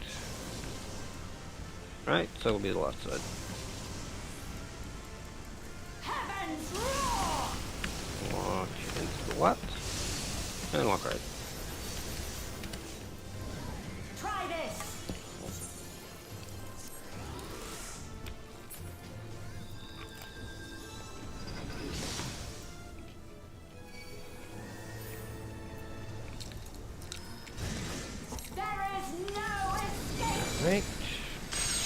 Right, so it'll be the left side. Heavens roar! Walk into the left, and walk right. Try this. There is no escape. Right,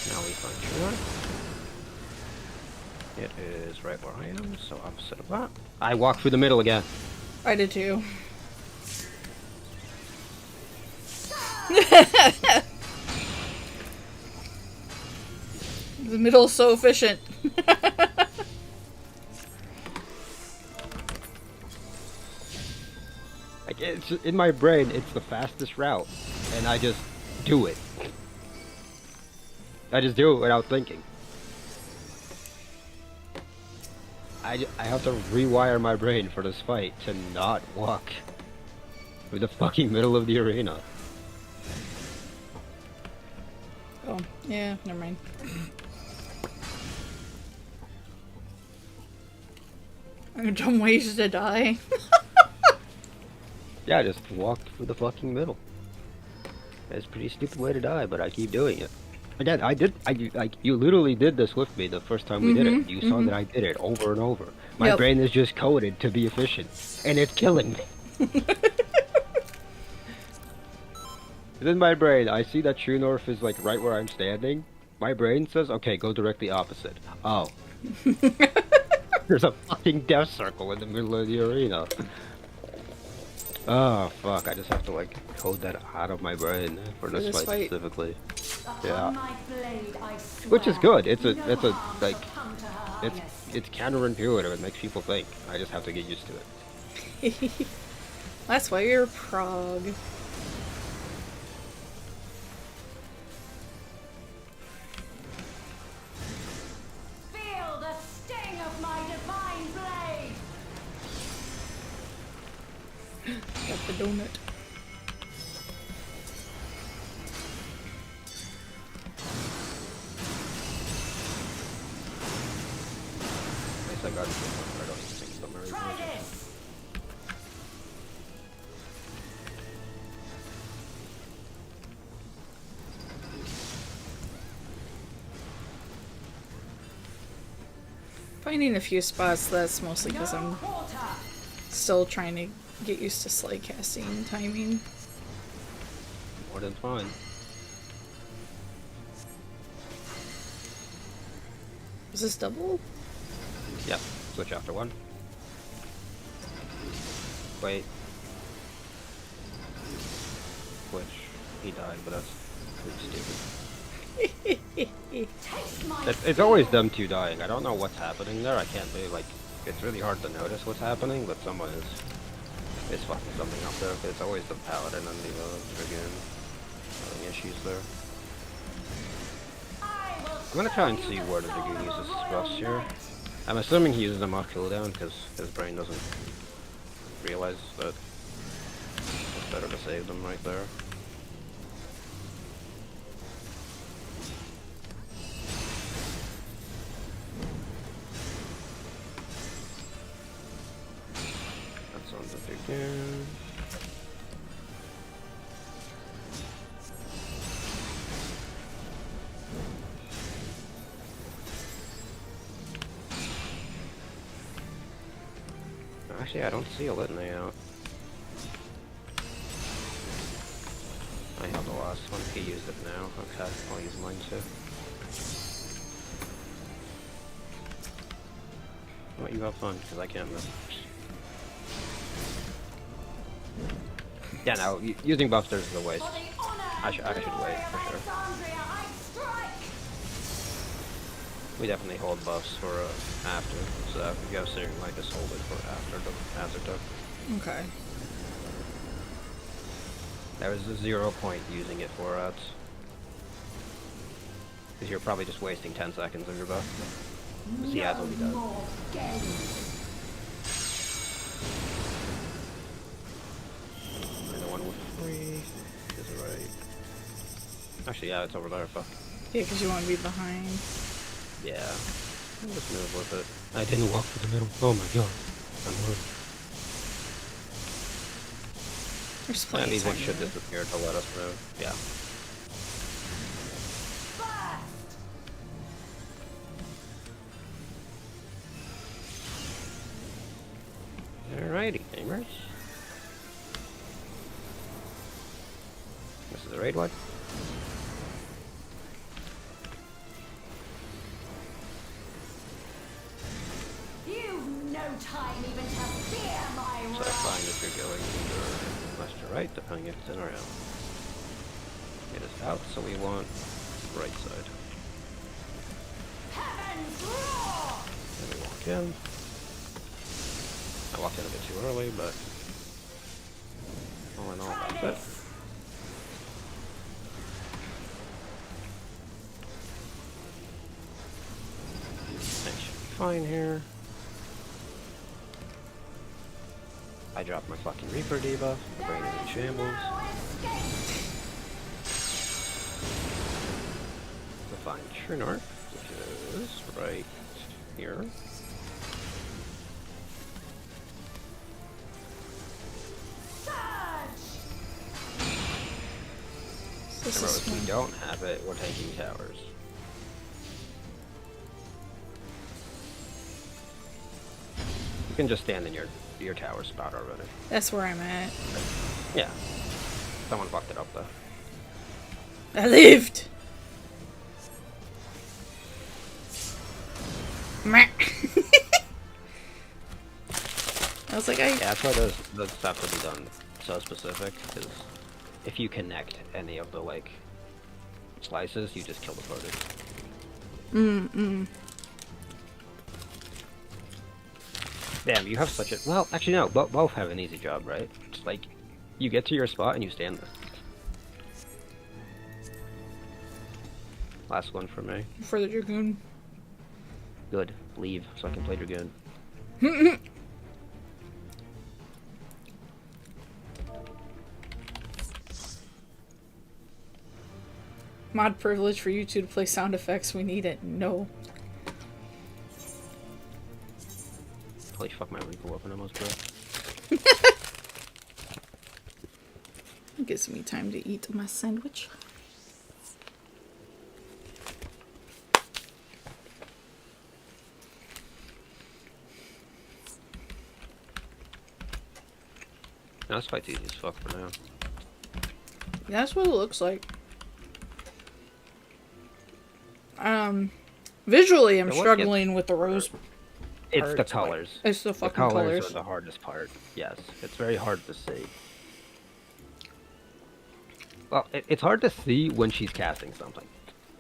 now we find True North. It is right where I am, so opposite of that. I walk through the middle again. I did too. The middle's so efficient. Like, it's in my brain, it's the fastest route, and I just do it. I just do it without thinking. I have to rewire my brain for this fight to not walk through the fucking middle of the arena. Oh, yeah, never mind. Dumb ways to die. Yeah, I just walk through the fucking middle. It's a pretty stupid way to die, but I keep doing it. Again, you literally did this with me the first time we did it. You saw that I did it over and over. My Yep. brain is just coded to be efficient, and it's killing me. Within my brain, I see that true north is like right where I'm standing. My brain says, okay, go directly opposite. Oh. There's a fucking death circle in the middle of the arena. Oh, fuck, I just have to, like, code that out of my brain for this fight specifically. Yeah. Which is good. It's a, like, it's counterintuitive. It makes people think. I just have to get used to it. That's why you're prog. Feel the sting of my divine blade. Got the donut. At least I got it. I don't think so very Try much. this. Finding a few spots, that's mostly because No I'm quarter. still trying to get used to slide casting timing. More than fine. Is this double? Yep. Switch after one. Wait. Switch. He died, but that's pretty stupid. Taste my It's always them two dying. I don't know what's happening there. I can't really, like, it's really hard to notice what's happening, but someone is fucking something up there. But it's always the paladin and the friggin' having issues there. I'm gonna try and see where the Dragoon uses his buffs here. I'm assuming he uses them off cooldown because his brain doesn't realize that it's better to save them right there. That's on the Dragoon. Actually, I don't see a litany out. I have the last one. He used it now. Okay, I'll use mine too. Well, you have fun, because I can't miss. Yeah, no, using buff stairs is a waste. I should wait, for sure. We definitely hold buffs for after, so if you go sitting like just hold it for after the hazard took. Okay. There was a 0 point using it for us. Because you're probably just wasting 10 seconds of your buff. Because he has what he does. And the one with 3 is right. Actually, yeah, it's over there, fuck. Yeah, because you want to be behind. Yeah. I'll just move with it. I didn't walk through the middle. Oh my god. I'm rude. There's And plenty these of ones should disappear to let us move. Yeah. Alrighty, gamers. This is the raid one. You've no time even to fear my So wrath. fine if you're going either left or right, depending if it's in or out. It is out, so we want right side. Let me walk in. I walked in a bit too early, but all in all, that's it. Things should be fine here. I dropped my fucking Reaper debuff. My brain is in shambles. To find True North, which is right here. This Or is if we fun. don't have it, we're taking towers. You can just stand in your tower spot already. That's where I'm at. Yeah. Someone fucked it up though. I lived! Meh. I was like, Yeah, that's why those stuff to be done so specific, because if you connect any of the like slices, you just kill the produce. Damn, you have such a well. Actually, no. Both have an easy job, right? It's like you get to your spot and you stand there. Last one for me. for the Dragoon. Good. Leave so I can play Dragoon. Mod privilege for you two to play sound effects. We need it. No. Holy fuck, my Reaper weapon almost broke. It gives me time to eat my sandwich. No, this fight's easy as fuck for now. That's what it looks like. Visually, I'm So what struggling with the rose. It's the parts, but colors. It's the The fucking colors colors. are the hardest part. Yes, it's very hard to see. Well, it's hard to see when she's casting something.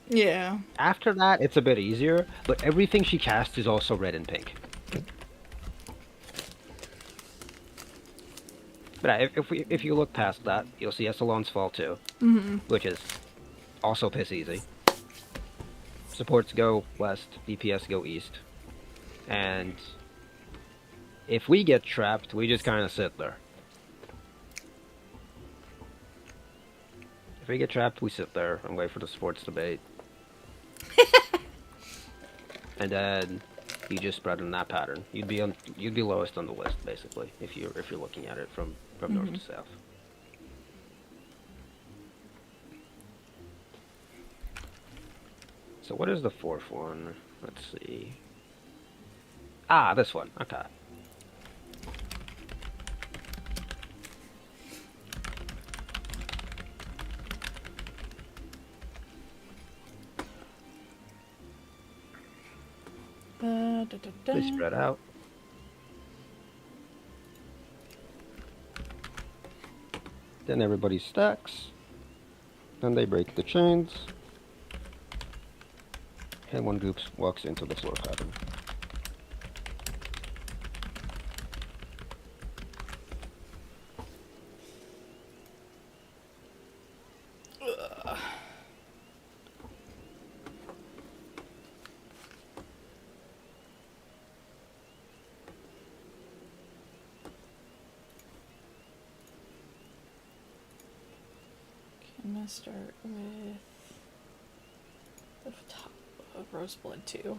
Yeah. After that, it's a bit easier, but everything she casts is also red and pink. But if you look past that, you'll see Essalon's Fall too, which is also piss easy. Supports go west, DPS go east, and if we get trapped, we just kind of sit there. If we get trapped, we sit there and wait for the supports to bait. And then you just spread in that pattern. You'd be lowest on the list basically if you're looking at it from north to south. So what is the fourth one? Let's see. Ah, this one. Okay. They spread out. Then everybody stacks. Then they break the chains. And one group walks into the floor pattern. I'm gonna start with the top of Roseblood 2.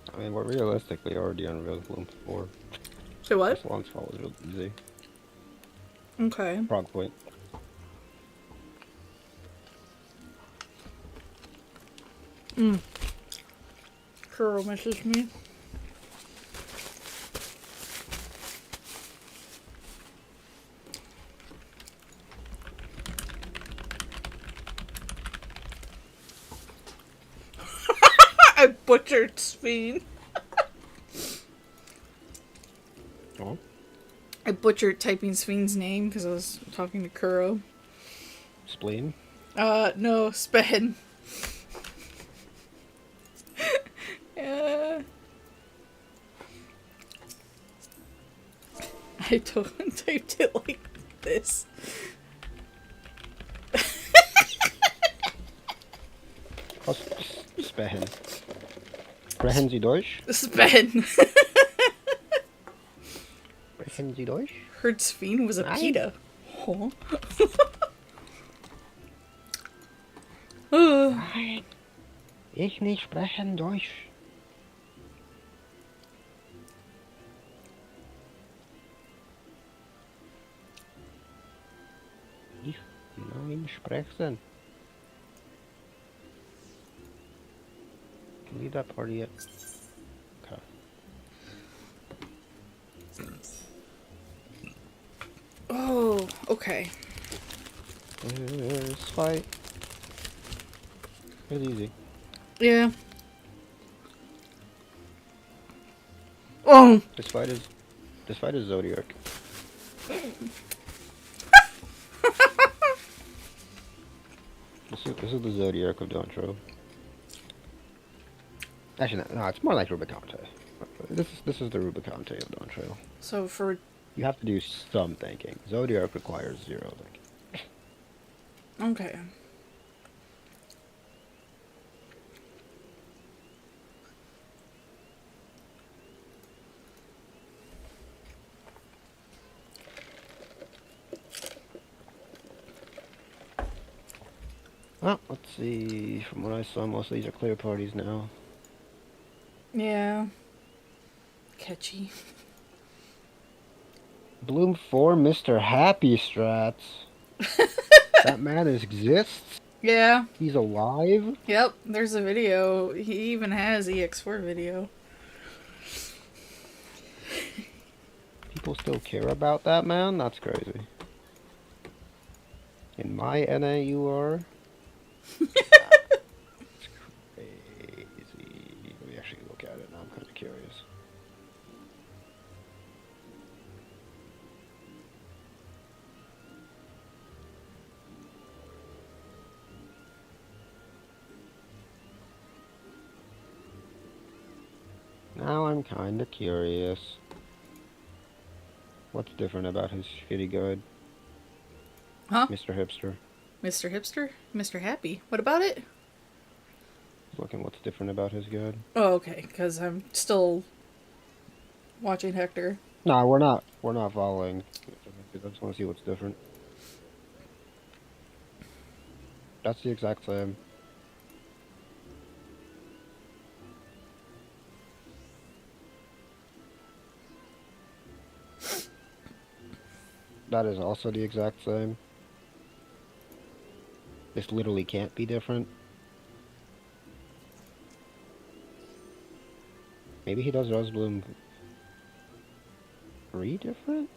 I mean, we're realistically already on Rosebloom 4. So what? This launch fall is real easy. Okay. Prog point. Kuro messaged me. I butchered Speen. Oh. I butchered typing Speen's name because I was talking to Kuro. Spleen? No, Spen. Yeah. I typed it like this. Was Sprechen. Sprechen Sie Deutsch? Spen. Sprechen Sie Deutsch? Heard Speen was a Nein. PETA. Huh? Oh. Nein. Ich nicht sprechen Deutsch. Ich nein sprechen. Can leave that party yet? Okay. Oh, okay. This fight. It's easy. Yeah. Oh. This fight is Zodiac. This is the Zodiac of Dontro. Actually, no, it's more like Rubicante. This is the Rubicante of Dontro. So for You have to do some thinking. Zodiac requires zero thinking. okay. Well, let's see. From what I saw, most of these are clear parties now. Yeah. Catchy. Bloom 4, Mr. Happy Strats. That man exists? Yeah. He's alive? Yep. There's a video. He even has EX4 video. People still care about that man? That's crazy. In my NA, you are. It's crazy. Let me actually look at it now. I'm kind of curious. Now I'm kind of curious. What's different about his shitty guide? Huh? Mr. Hipster. Mr. Hipster? Mr. Happy. What about it? Looking what's different about his guide. Oh, okay. Because I'm still watching Hector. No, we're not. We're not following. I just want to see what's different. That's the exact same. That is also the exact same. This literally can't be different. Maybe he does Rosebloom 3 different?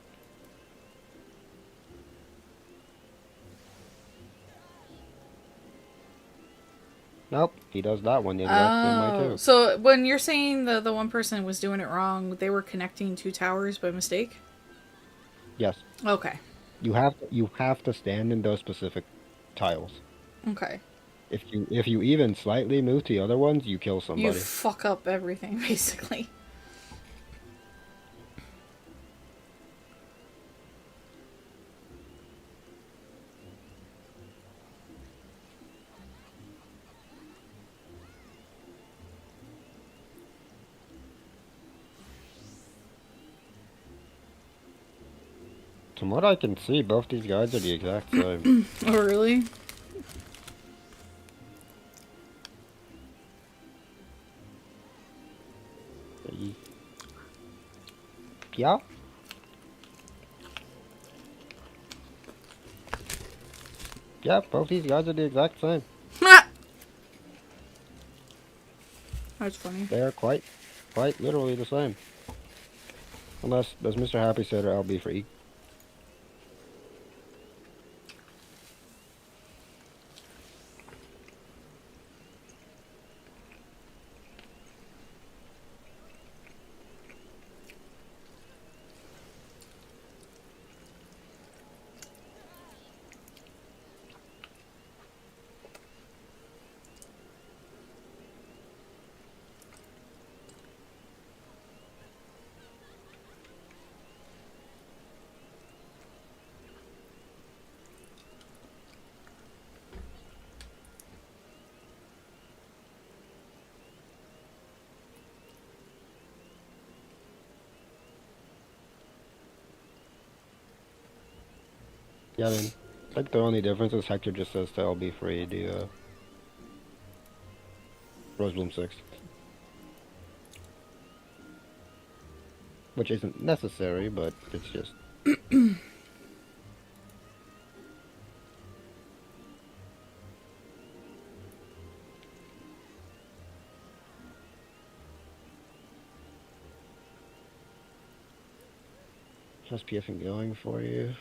Nope, he does that one the exact same way too. So when you're saying the one person was doing it wrong, they were connecting two towers by mistake? Yes, Okay. you have to stand in those specific tiles. Okay. If you even slightly move to the other ones, you kill somebody. You fuck up everything, basically. From what I can see, both these guys are the exact same. Oh, really? Yeah? Yeah, both these guys are the exact same. I That's funny. They're quite literally the same. Unless, as Mr. Happy said, I'll be free. Yeah, I mean, I think the only difference is Hector just says to LB free the Rosebloom 6. Which isn't necessary, but it's just... How's PFing going for you?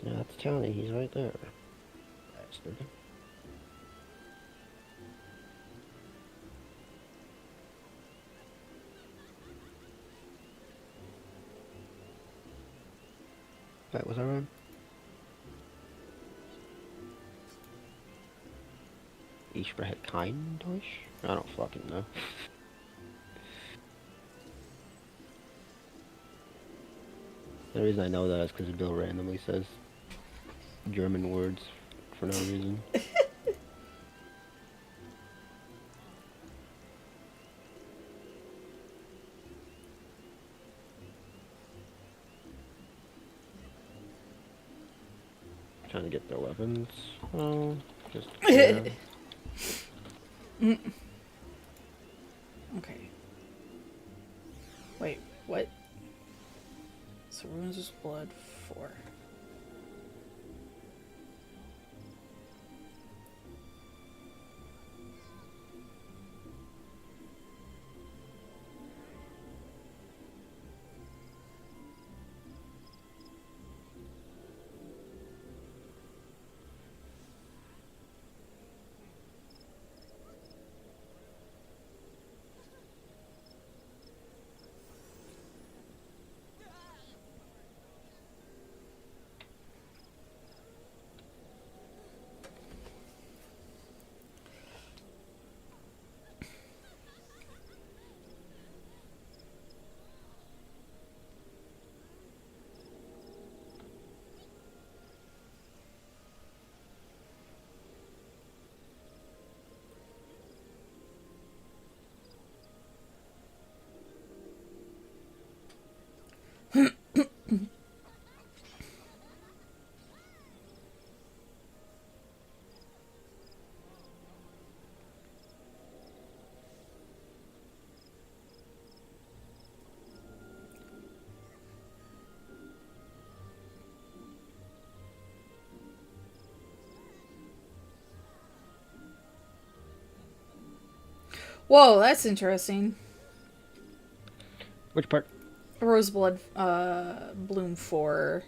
Yeah, that's Tony. He's right there. Bastard. Wait, was I wrong? Ich spreche kein Deutsch? I don't fucking know. The reason I know that is because Bill randomly says German words for no reason. Trying to get their weapons. Oh, just Okay. Wait, what? So Ruins of Blood 4. Whoa, that's interesting. Which part? Roseblood Bloom 4.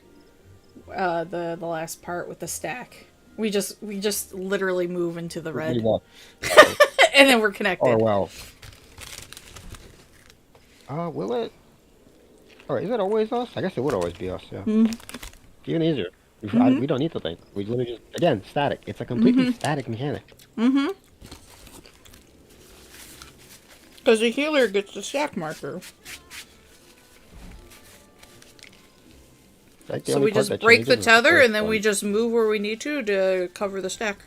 The last part with the stack. We just literally move into the red. And then we're connected. Oh, well. Will it? Or is it always us? I guess it would always be us, yeah. Even easier. We don't need to think. We literally just, again, static. It's a completely static mechanic. Because the healer gets the stack marker. Like the So only we part just that break the changes is tether first and then we one. just move where we need to cover the stack.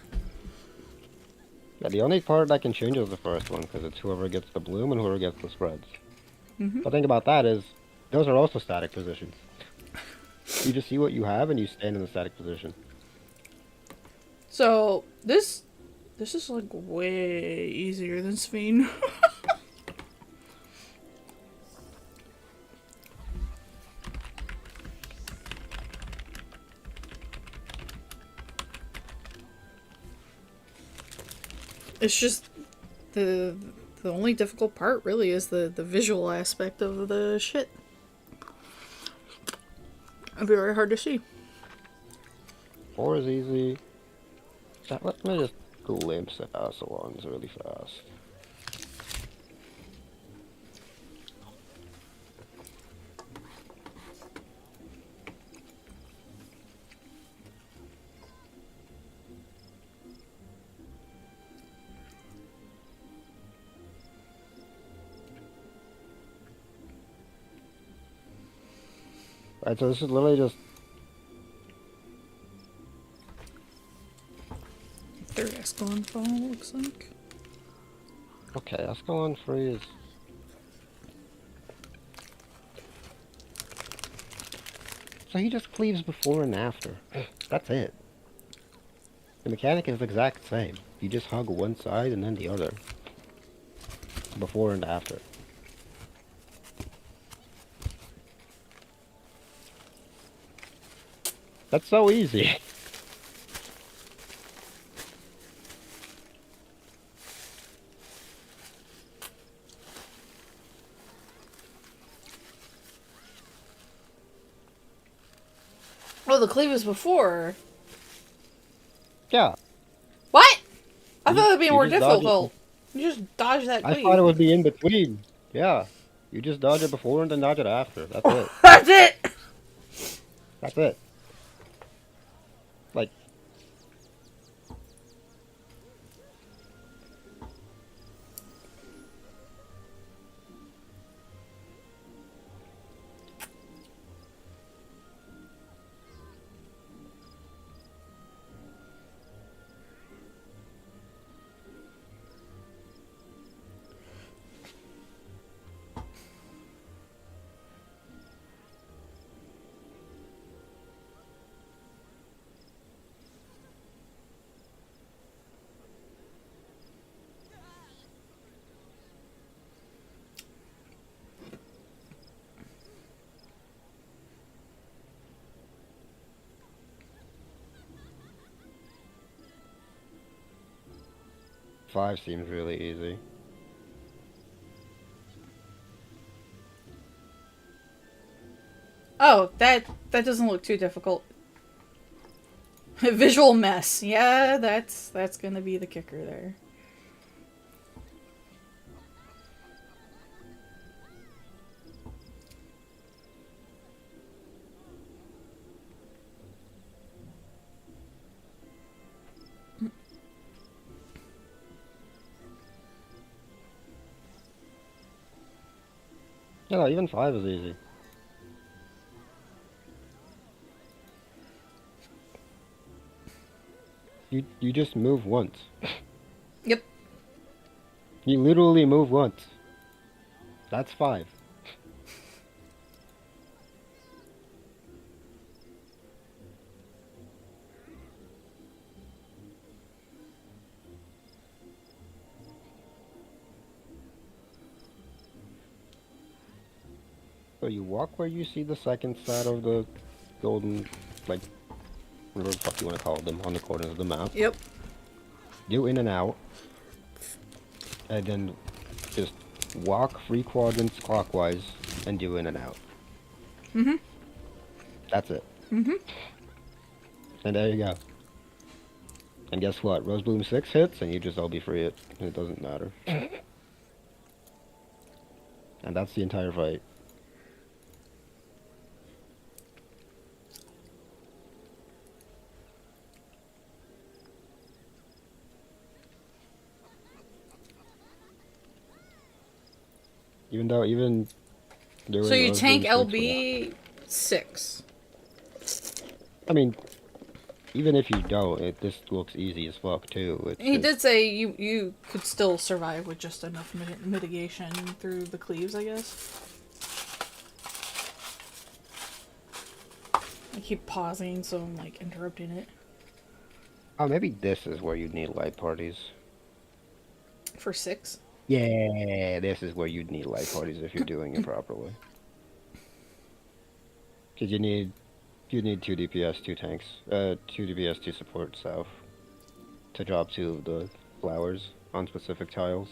Yeah, the only part that can change is the first one, because it's whoever gets the bloom and whoever gets the spreads. The thing about that is, those are also static positions. You just see what you have and you stand in the static position. So this is like way easier than Sphene. It's just the only difficult part really is the visual aspect of the shit. Very hard to see. 4 is easy. Let me just glimpse at Assalons really fast. Alright, so this is literally just... Third Escalon fall looks like. Okay, Escalon free is... So he just cleaves before and after. That's it. The mechanic is the exact same. You just hug one side and then the other. Before and after. That's so easy. Oh, the cleave is before. Yeah. What? I thought it would be you more just dodge it. difficult. You just dodge that I cleave. thought it would be in between. Yeah. You just dodge it before and then dodge it after. That's it. That's it! That's it. Like... Five seems really easy. Oh, that doesn't look too difficult. Visual mess. Yeah, that's gonna be the kicker there. Yeah, no, even 5 is easy. You just move once. Yep. You literally move once. That's 5. So you walk where you see the second set of the golden, like, whatever the fuck you want to call them, on the corners of the map. Yep. Do in and out. And then just walk 3 quadrants clockwise and do in and out. Mm-hmm. That's it. Mm-hmm. And there you go. And guess what? Rose Bloom 6 hits and you just all be free it. It doesn't matter. And that's the entire fight. Even though, even... So you tank Bloom 6 LB 6. I mean, Even if you don't, this looks easy as fuck too. He did say you could still survive with just enough mitigation through the cleaves, I guess. I keep pausing, so I'm like interrupting it. Oh, maybe this is where you need light parties. For 6? Yeah, this is where you'd need light parties if you're doing it properly. Because you need 2 DPS, 2 tanks, 2 DPS, 2 support south to drop 2 of the flowers on specific tiles.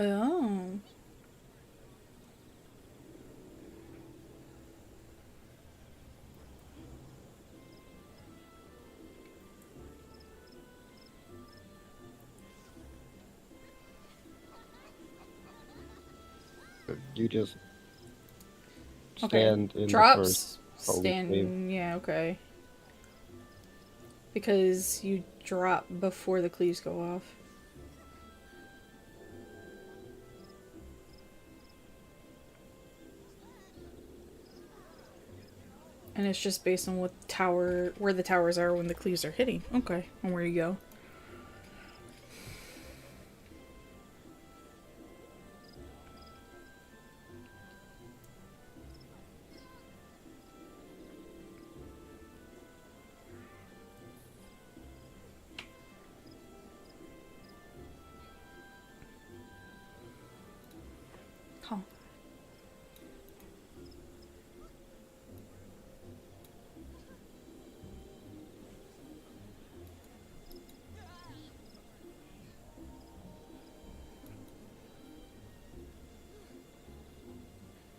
Oh. You just Okay. stand in the Drops. first holy wave. Stand. Yeah. Okay. Because you drop before the cleaves go off. And it's just based on what tower, where the towers are when the cleaves are hitting. Okay, and where you go. Huh.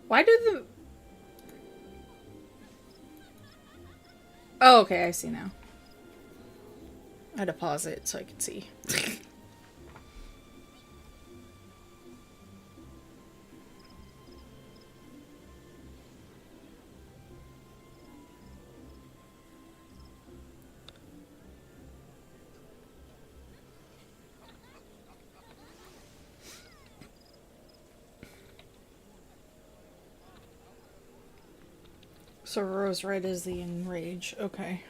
Why do the... Oh, okay, I see now. I had to pause it so I could see. So rose red is the enrage. Okay.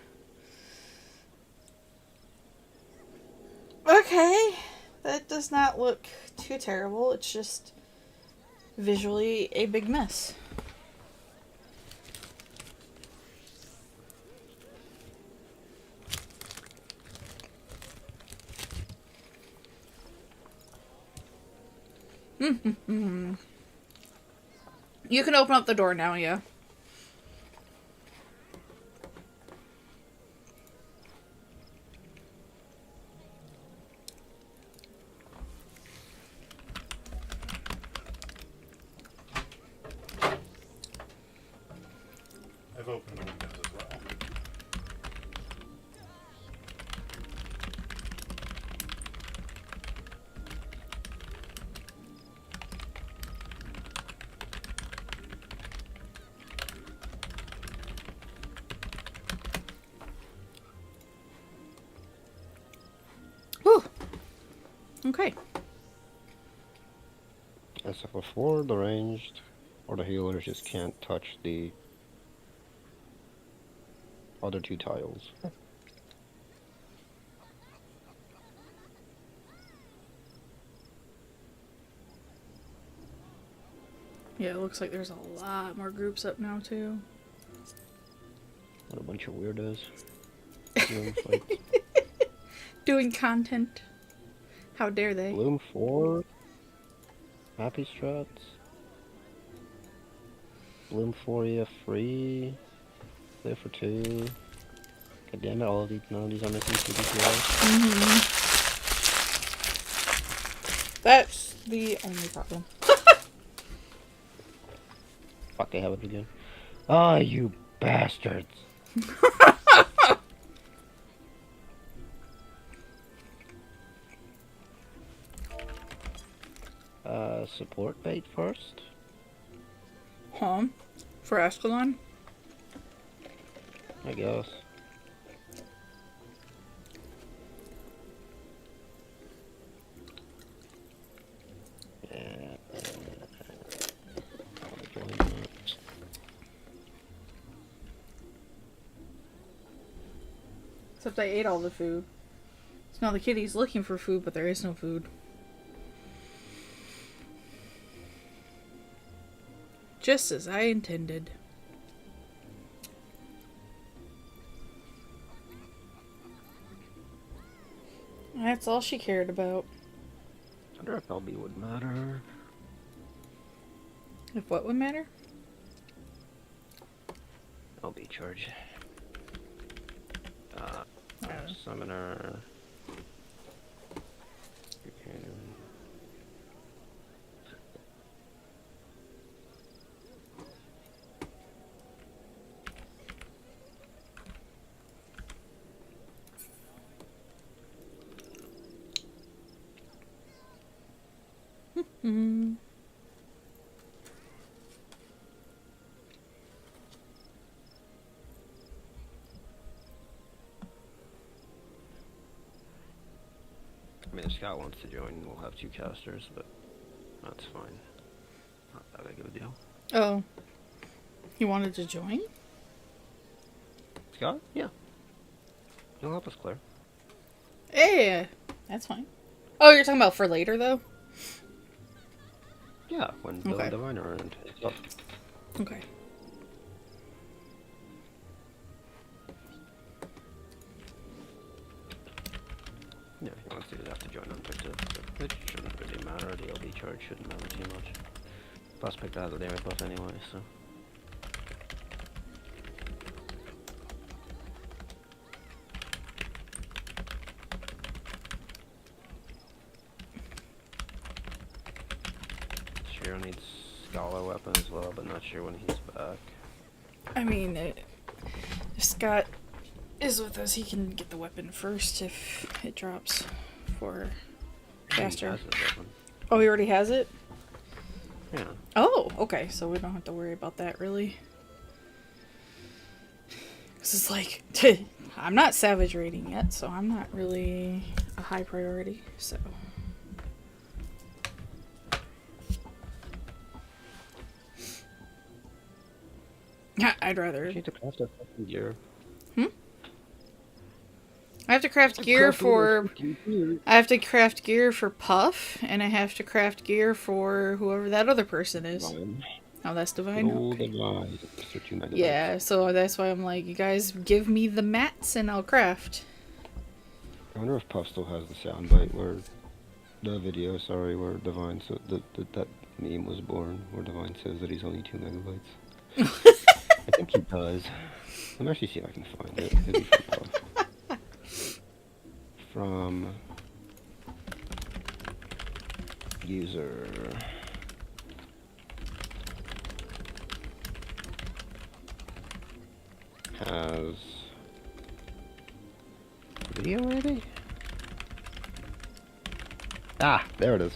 Okay. That does not look too terrible. It's just visually a big mess. You can open up the door now, yeah. I've opened the windows as well. Whew. Okay. And so before the ranged or the healers just can't touch the other 2 tiles. Yeah, it looks like there's a lot more groups up now, too. What a bunch of weirdos. Bloom fights. Doing content. How dare they? Bloom 4. Happy strats. Bloom 4 EF free. There for 2. God damn it, none of these are missing 2 DPS. That's the only problem. Fuck, they have it again. Ah, you bastards. Support bait first? Huh? For Escalon? I guess. Yeah. I'll join that. Except I ate all the food. So now the kitty's looking for food, but there is no food. Just as I intended. That's all she cared about. I wonder if LB would matter. If what would matter? LB charge. Summoner. Hmm. I mean, if Scott wants to join, we'll have 2 casters, but that's fine. Not that big of a deal. Oh. He wanted to join? Scott? Yeah. He'll help us clear. Yeah, that's fine. Oh, you're talking about for later, though? Yeah, when the Okay. diviner earned. So, Okay. yeah, he wants to have to join on pick 2. So it shouldn't really matter. The LB charge shouldn't matter too much. Plus pick that as a damage buff anyway, so. Shiro needs Scholar weapon as well, but not sure when he's back. I mean, if Scott is with us, he can get the weapon first if it drops for faster. He has his weapon. Oh, he already has it? Yeah. Oh, okay, so we don't have to worry about that, really. Because it's like, I'm not savage rating yet, so I'm not really a high priority, so... I'd rather... You need to craft a fucking gear. I have to craft gear for... I have to craft gear for Puff, and I have to craft gear for whoever that other person is. Divine. Oh, that's Divine? Roll Okay. Divine. For 2 megabytes. Yeah, so that's why I'm like, you guys give me the mats and I'll craft. I wonder if Puff still has the soundbite where the video, sorry, where Divine, so that meme was born, where Divine says that he's only 2 megabytes. I think he does. Let me actually see if I can find it. It'd be from Puff. From user. Has video ready? Ah, there it is.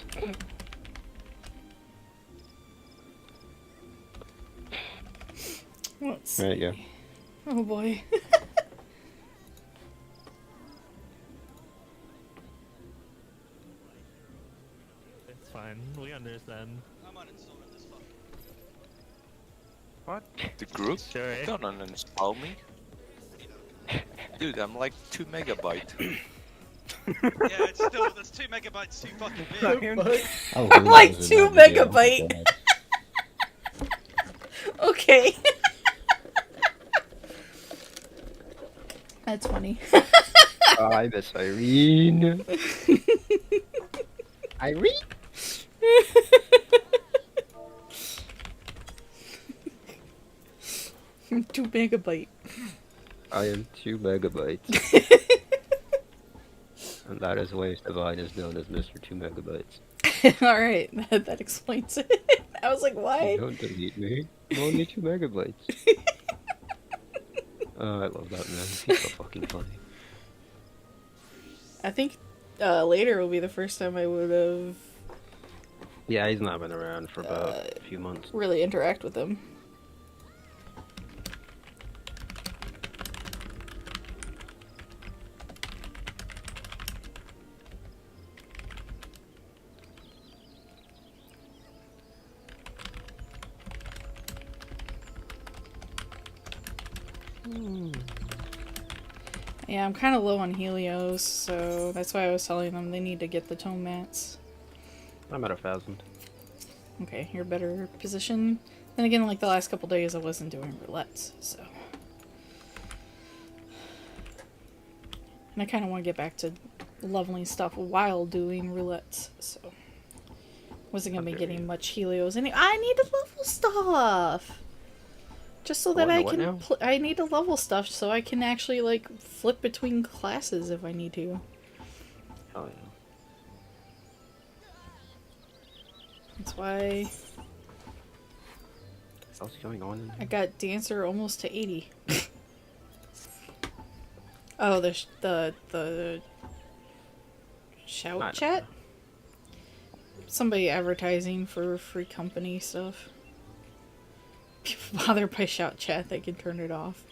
Let's There you go. Oh boy. It's fine. We understand. What? The group? Sure. Don't uninstall me. Dude, I'm like 2 megabyte. Yeah, it's still that's 2 megabytes too fucking big. Oh, I'm who like knows 2 in that video? megabyte. Okay. That's funny. I miss Irene. Irene? 2 megabyte. I am 2 megabytes. And that is why Divine is known as Mr. 2 megabytes. Alright, that explains it. I was like, why? Don't delete me. I'm only 2 megabytes. Oh, I love that man. He's so fucking funny. I think later will be the first time I would have Yeah, he's not been around for about a few months. really interact with him. Yeah, I'm kind of low on Helios, so that's why I was telling them they need to get the tome mats. I'm at 1,000. Okay, you're better position. Then again, like the last couple days, I wasn't doing roulettes, so. And I kind of want to get back to leveling stuff while doing roulettes, so. Wasn't gonna be getting much Helios. And I need to level stuff! Just so that I can. I need to level stuff so I can actually, like, flip between classes if I need to. Oh, yeah. That's why What's else going on in I here? got Dancer almost to 80. Oh, the shout chat? Somebody advertising for free company stuff. People bothered by shout chat, they can turn it off.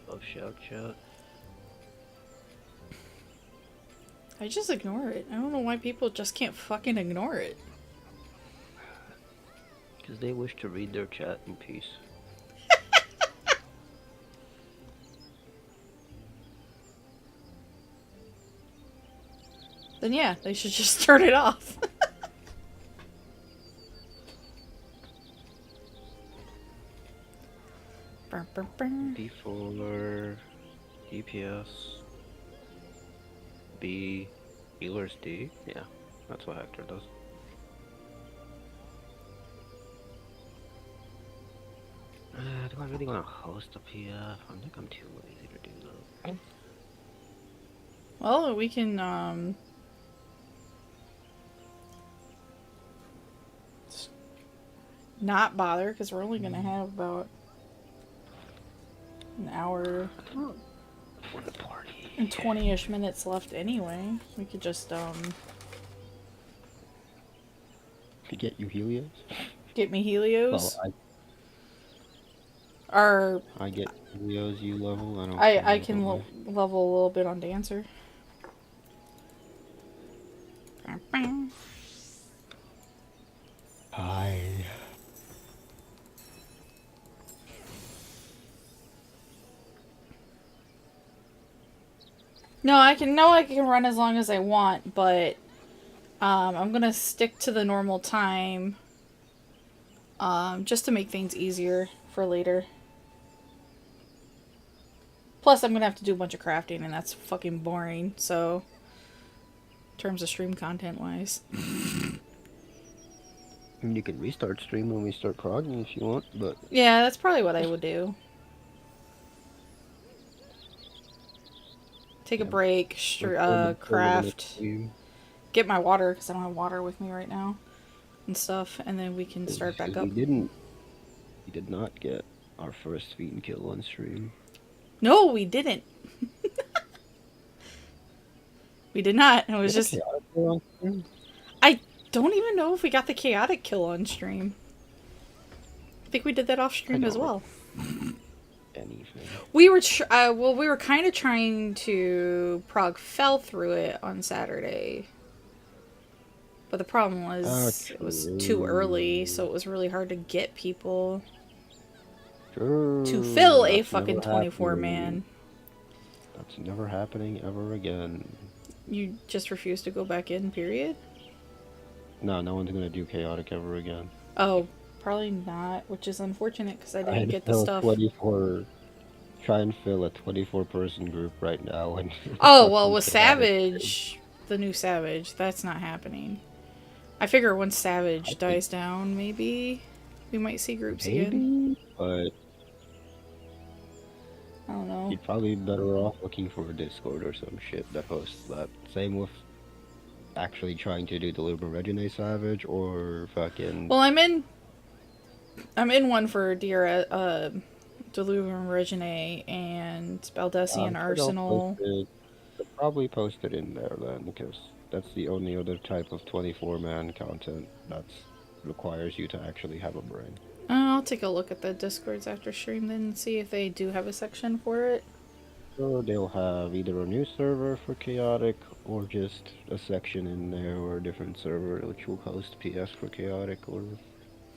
Love shout chat. I just ignore it. I don't know why people just can't fucking ignore it. Because they wish to read their chat in peace. Then yeah, they should just turn it off. D4, DPS, B, healers D. Yeah, that's what Hector does. Do I really want to host a PF? I think I'm too lazy to do that. Well, we can, not bother, because we're only gonna have about an hour For the party. and 20-ish minutes left anyway. We could just, To get you Helios? get me Helios. Well, Or I get Helios, you level. I can level a little bit on Dancer. Hi. I can run as long as I want, but I'm gonna stick to the normal time just to make things easier for later. Plus, I'm gonna have to do a bunch of crafting, and that's fucking boring, so in terms of stream content wise. I mean, you can restart stream when we start progging if you want, but Yeah, that's probably what I would do. Take a break, craft, get my water, because I don't have water with me right now, and stuff, and then we can start back up. We did not get our first feed kill on stream. No, we didn't. We did not. It was just... I don't even know if we got the chaotic kill on stream. I think we did that off stream as well. Anything. We were we were kind of trying to prog fell through it on Saturday. But the problem was it was too early, so it was really hard to get people to fill a fucking 24-man. That's never happening ever again. You just refuse to go back in, period? No, no one's gonna do chaotic ever again. Oh, probably not, which is unfortunate because I didn't get the stuff. Try and fill a 24-person group right now. And oh, well, with Savage, the new Savage, that's not happening. I figure once Savage dies down, maybe we might see groups again. But I don't know. you'd probably be better off looking for a Discord or some shit that hosts that. Same with actually trying to do Deliver Regine Savage or fucking... Well, I'm in one for Deluvium Regine and Baldessian Arsenal. They'll probably post it in there then, because That's the only other type of 24-man content that requires you to actually have a brain. I'll take a look at the Discords after stream then and see if they do have a section for it. So they'll have either a new server for Chaotic or just a section in there or a different server which will host PS for Chaotic or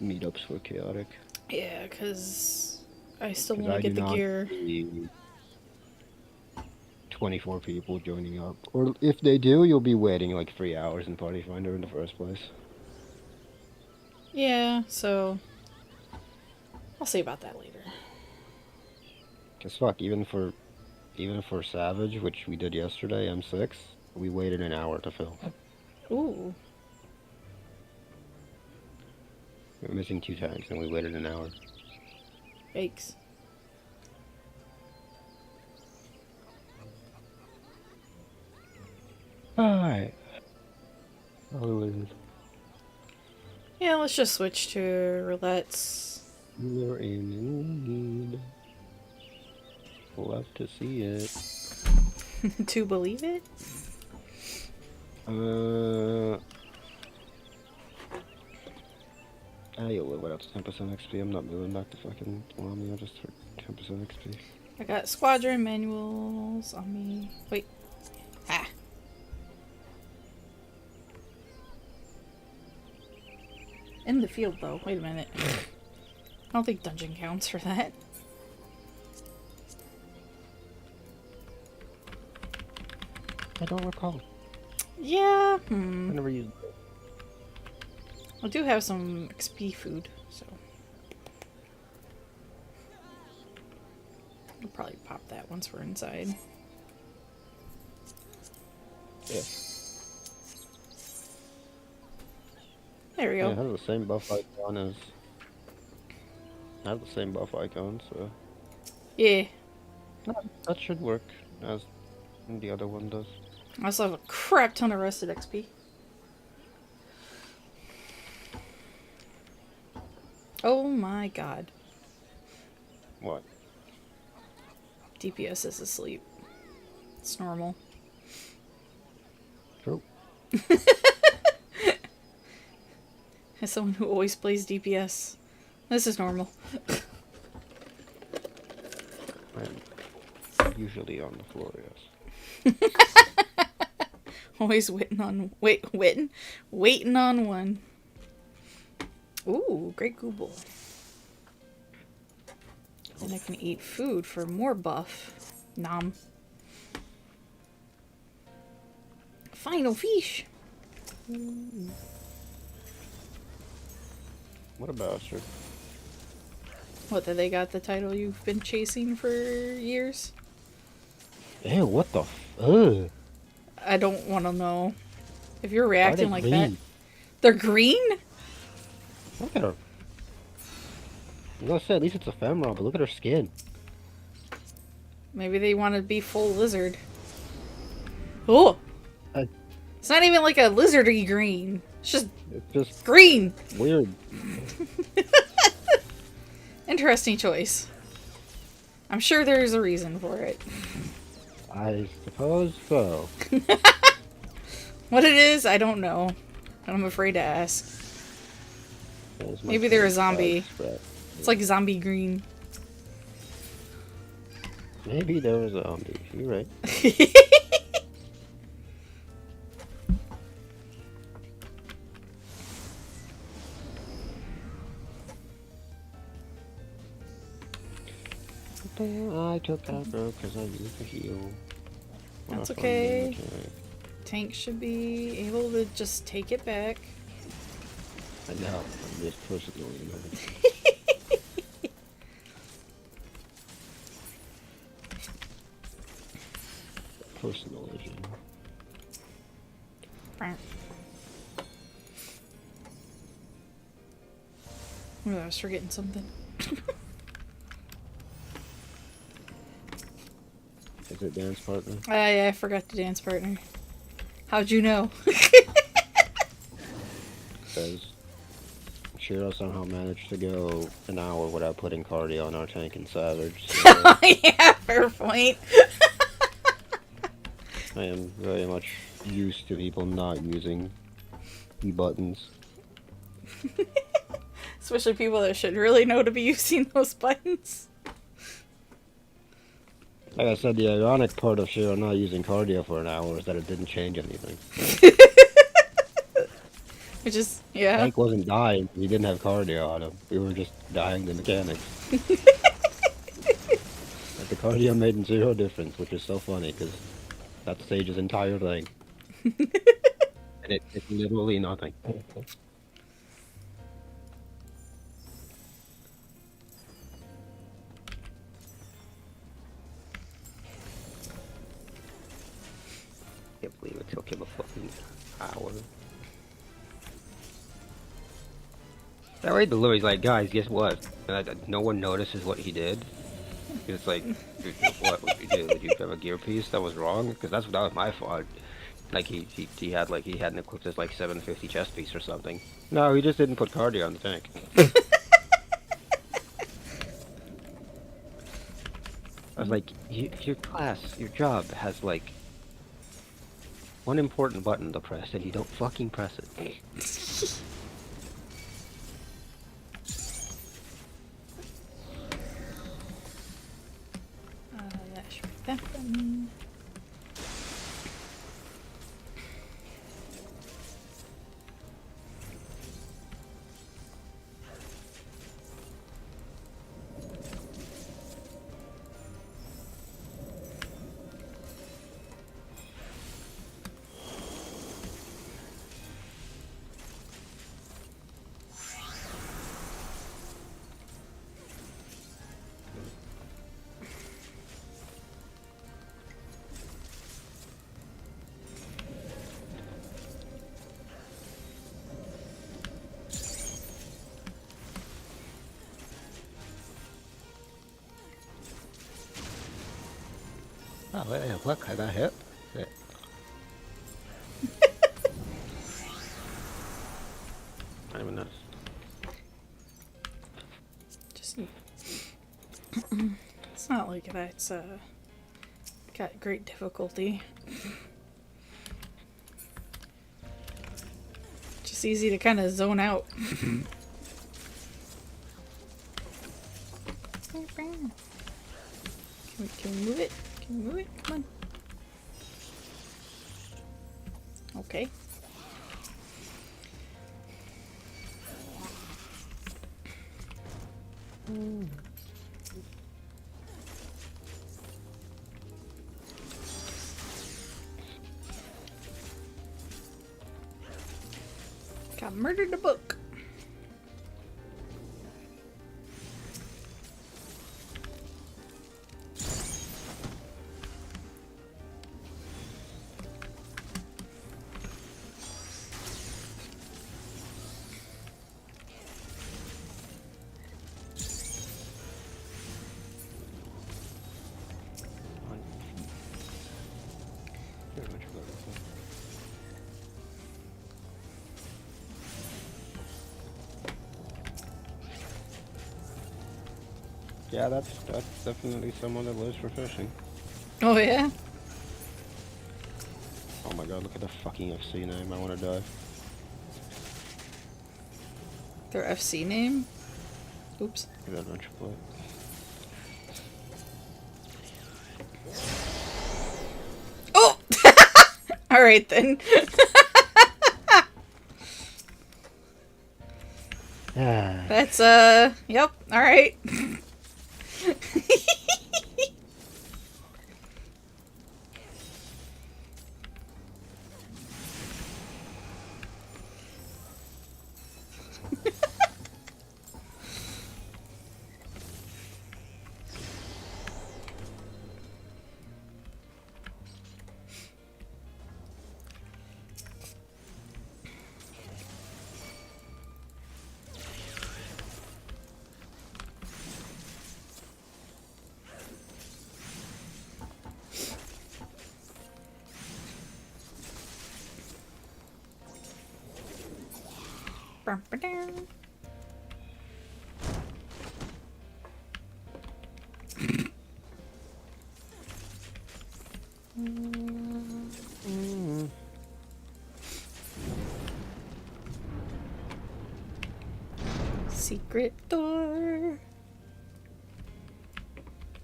meetups for Chaotic. Yeah, because I still 'Cause want I to get do the not gear. see 24 people joining up. Or if they do, you'll be waiting like 3 hours in Party Finder in the first place. Yeah, so I'll see about that later. Cause fuck, even for Savage, which we did yesterday, M6, we waited an hour to fill. Ooh. We were missing 2 tanks and we waited an hour. Yikes. Alright. Oh, Yeah, let's just switch to roulettes. you're in need. Love to see it. To believe it? You'll live without 10% XP. I'm not moving back to fucking Lamia just for 10% XP. I got squadron manuals on me. Wait. Ah. In the field, though. Wait a minute. I don't think dungeon counts for that. I don't recall. Yeah. I never used it. I do have some XP food, so I'll probably pop that once we're inside. Yeah. There we Yeah, go. it has the same buff icon as... I have the same buff icon, so... Yeah. That should work, as the other one does. I also have a crap ton of rested XP. Oh my god. What? DPS is asleep. It's normal. True. As someone who always plays DPS, this is normal. I'm usually on the floor, yes. Always waiting on one. Ooh, great Google. And I can eat food for more buff. Nom. Final fish. What a bastard. What, that they got the title you've been chasing for years? Ew, what the ugh. I don't want to know. If you're reacting like that. green? They're green? Look at her. I was gonna say, at least it's ephemeral, but look at her skin. Maybe they want to be full lizard. Oh! I- It's not even like a lizardy green. It's just It's just green. weird. Interesting choice. I'm sure there's a reason for it. I suppose so. What it is, I don't know. I'm afraid to ask. There's my Maybe they're a favorite zombie. spread. It's like zombie green. Maybe there was a zombie. You're right. I took that girl because I used to heal. That's okay. Tank should be able to just take it back. I know. I'm just personally annoyed. Personal issue. Oh, I was forgetting something. Is it dance partner? Yeah, I forgot the dance partner. How'd you know? Because Shiro somehow managed to go an hour without putting cardio on our tank and Savage. So Yeah, fair point. I am very much used to people not using buttons. Especially people that should really know to be using those buttons. Like I said, the ironic part of Shiro not using cardio for an hour is that it didn't change anything. Which is, yeah. Tank wasn't dying, he didn't have cardio on him. We were just dying the mechanics. But the cardio made zero difference, which is so funny, because that's Sage's entire thing. And it's literally nothing. Can't believe it took him a fucking hour. That way the Louis like, guys, guess what? No one notices what he did. It's like, dude, what would you do? Did you have a gear piece that was wrong? Because that was my fault. Like he hadn't equipped his like 750 chest piece or something. No, he just didn't put cardio on the tank. I was like, your class, your job has like one important button to press, and you don't fucking press it. That should be that one. Oh, yeah, look, I got hit. Shit. I didn't even notice. Just it's not like that's got great difficulty. Just easy to kind of zone out. Can we move it? Can we move it? Come on. Okay. Got murdered a book. Yeah, that's definitely someone that lives for fishing. Oh yeah? Oh my god, look at the fucking FC name, I wanna die. Their FC name? Oops. Good adventure play. Oh! Alright then. That's, yep, alright. Secret door.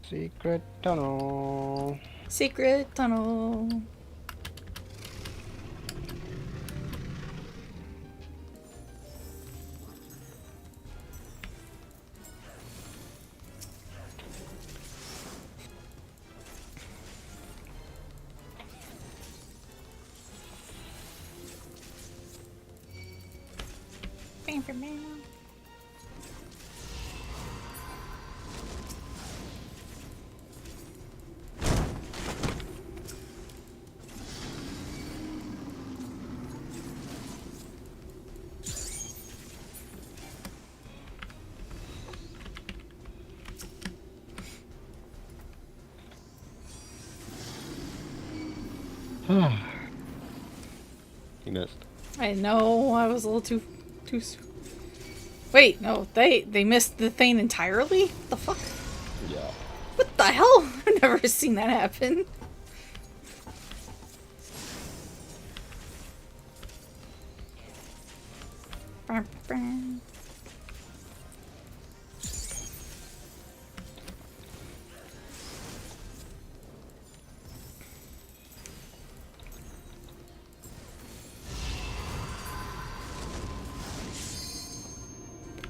Secret tunnel. Secret tunnel. Bam, bam, bam. You missed. I know, I was a little too. Wait, no, they missed the thing entirely. What the fuck? Yeah. What the hell? I've never seen that happen. Bam, bam.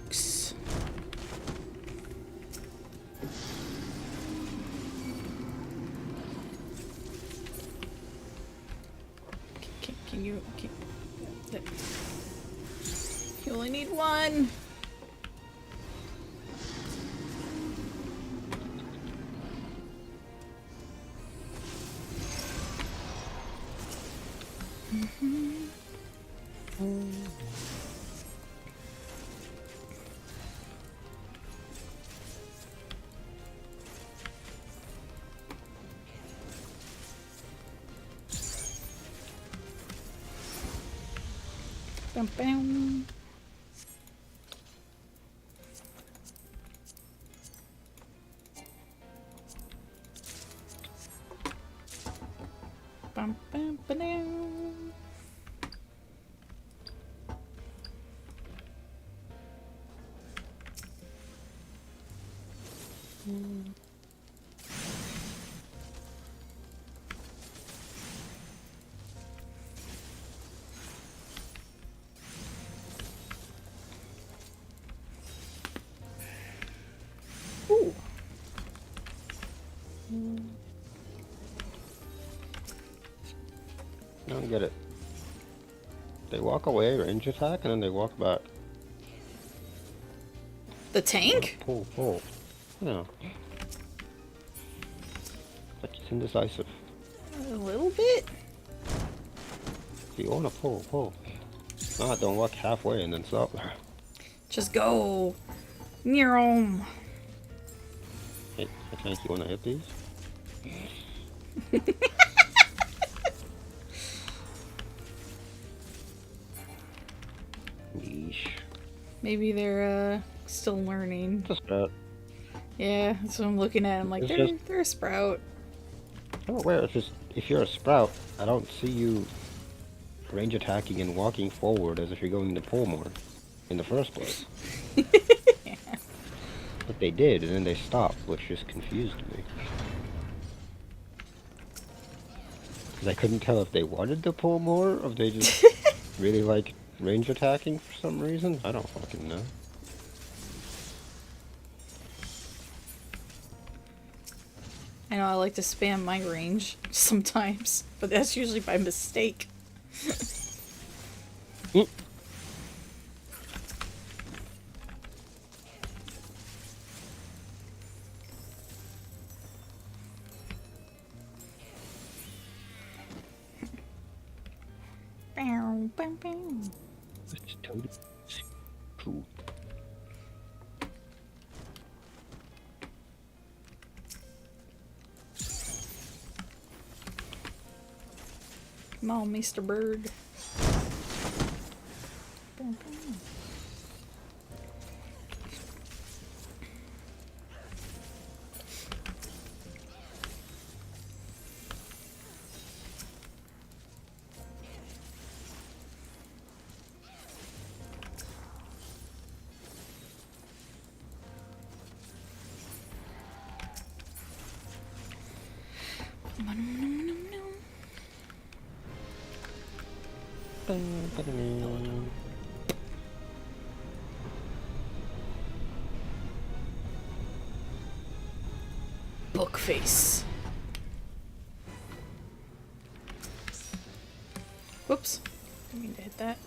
Books. Can you? You only need one. Bam, bam. Bam, bam, ba-dam. Ooh. I don't get it. They walk away, range attack, and then they walk back. The tank? Pull. Yeah. But it's indecisive. A little bit. If you wanna pull. Nah, don't walk halfway and then stop there. Just go. Near 'em. Hey, I think you wanna hit these? Yeesh. Maybe they're still learning. Just that. Yeah, that's what I'm looking at. I'm like, It's they're a sprout. Oh, wait, it's just, if you're a sprout, I don't see you range attacking and walking forward as if you're going to pull more in the first place. But they did, and then they stopped, which just confused me. Because I couldn't tell if they wanted to pull more, or if they just really like range attacking for some reason. I don't fucking know. I know I like to spam my range sometimes, but that's usually by mistake. Bow, bow, bow. It's totally cool. Come on, Mr. Bird. Bow, bow. Book face. Whoops. Didn't mean to hit that.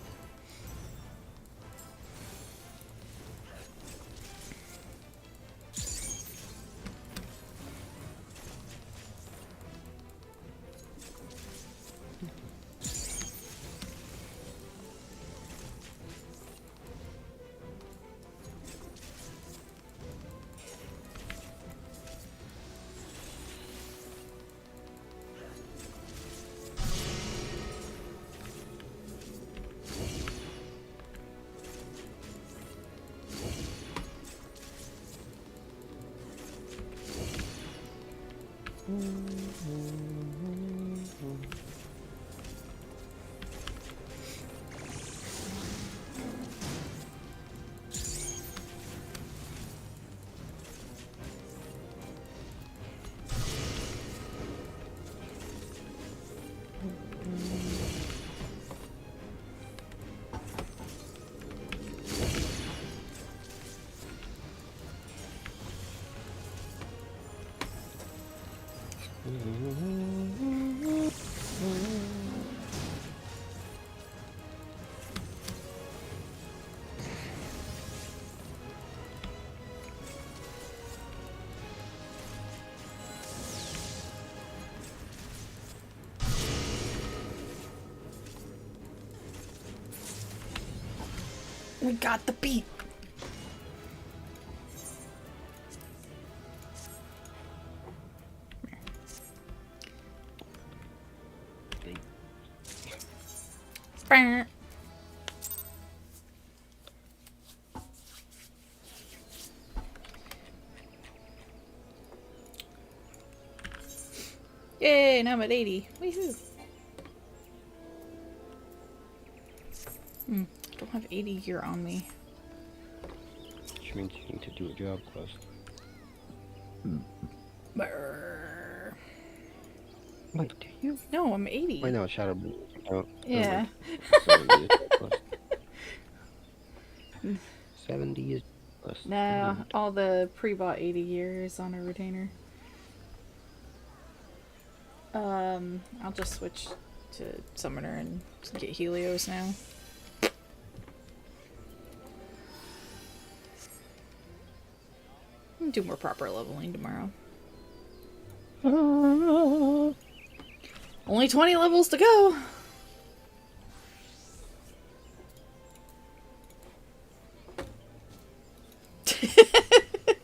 We got the beat. Bah. Yay, now I'm at 80. Woohoo. Don't have 80 gear on me. Which means you need to do a job quest. Brrr. Wait, do you? No, I'm 80. Wait, no, Shadow Blue. Oh, Yeah. 70 is plus. No, all the pre-bought 80 gear is on a retainer. I'll just switch to Summoner and get Helios now. Do more proper leveling tomorrow. Only 20 levels to go.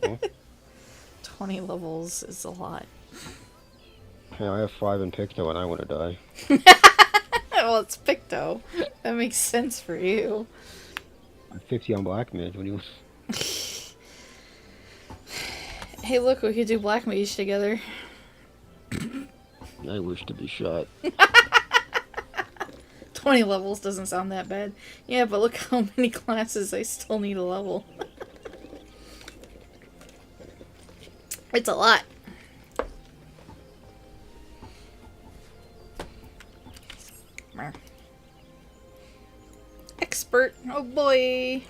Huh? 20 levels is a lot. Hey, I have 5 in Picto and I want to die. Well, it's Picto. That makes sense for you. I'm 50 on Black Mage. What do you? Hey, look, we could do Black Mage together. I wish to be shot. 20 levels doesn't sound that bad. Yeah, but look how many classes I still need a level. It's a lot. Expert. Oh boy.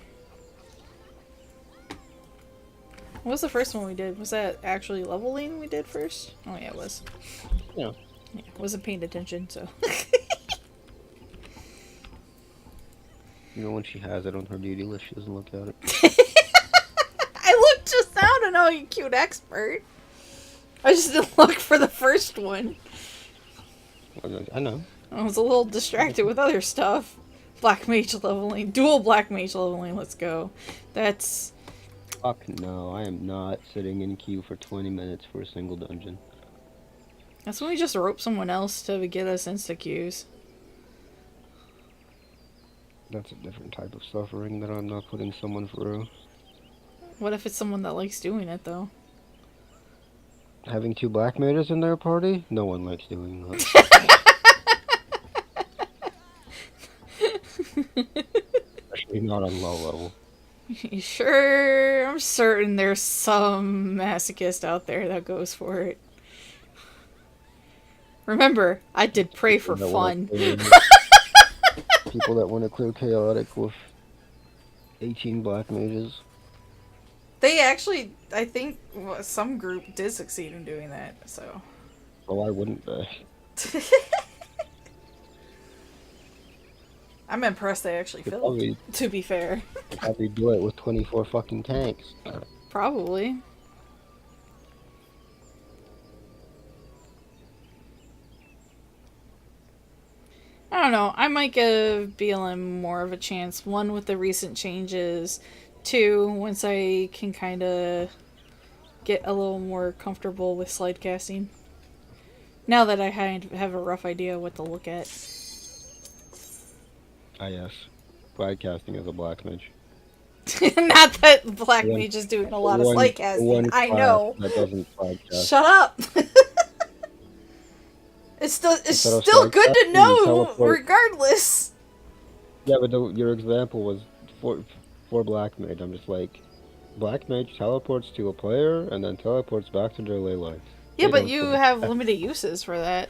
What was the first one we did? Was that actually leveling we did first? Oh yeah, it was. Yeah. Yeah, wasn't paying attention, so. You know when she has it on her duty list, she doesn't look at it. I looked just now to know you cute expert. I just didn't look for the first one. I know. I was a little distracted with other stuff. Black Mage leveling. Dual Black Mage leveling, let's go. That's... Fuck no, I am not sitting in queue for 20 minutes for a single dungeon. That's when we just rope someone else to get us insta queues. That's a different type of suffering that I'm not putting someone through. What if it's someone that likes doing it, though? Having 2 Black Mages in their party? No one likes doing that. Especially not on low level. You sure? I'm certain there's some masochist out there that goes for it. Remember, I did pray for fun. people that want to clear chaotic with 18 black mages. They actually, I think, some group did succeed in doing that, so. Well, why wouldn't they? I'm impressed they actually Could filled, probably, to be fair. could probably do it with 24 fucking tanks. Probably. I don't know. I might give BLM more of a chance. One, with the recent changes. Two, once I can kind of get a little more comfortable with slide casting. Now that I have a rough idea what to look at. Ah, yes. Slide casting is a black mage. Not that Black Mage is doing a lot of slide casting. One I class know. that doesn't slide cast. Shut up. It's Instead of still slide good to casting, you know, teleport. regardless. Yeah, but your example was for black mage. I'm just like, black mage teleports to a player and then teleports back to their ley lines. Yeah, They but don't you slide have cast. limited uses for that,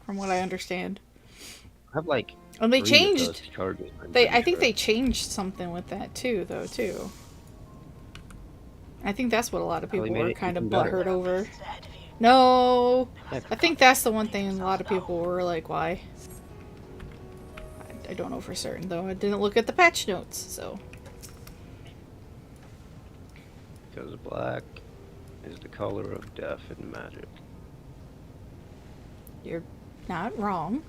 from what I understand. I have like And they 3 of changed. those charges, I'm I pretty think sure. they changed something with that too, though. I think that's what a lot of Probably people made were it kind of even better. butthurt over. No, I think that's the one thing a lot of people were like, "Why?" I don't know for certain though. I didn't look at the patch notes, so. Because black is the color of death in magic. You're not wrong.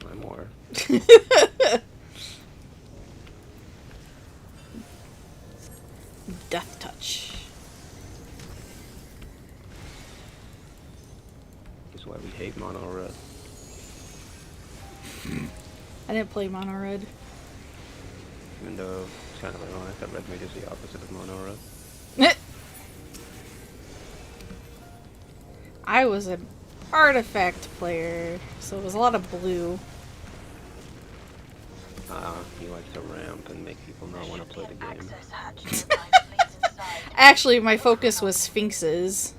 I'm more. Death touch. That's why we hate mono red. I didn't play mono red. Even though it's kind of ironic that red mage is the opposite of mono red. I was an artifact player, so it was a lot of blue. You like to ramp and make people not want to play the game. Actually, my focus was sphinxes.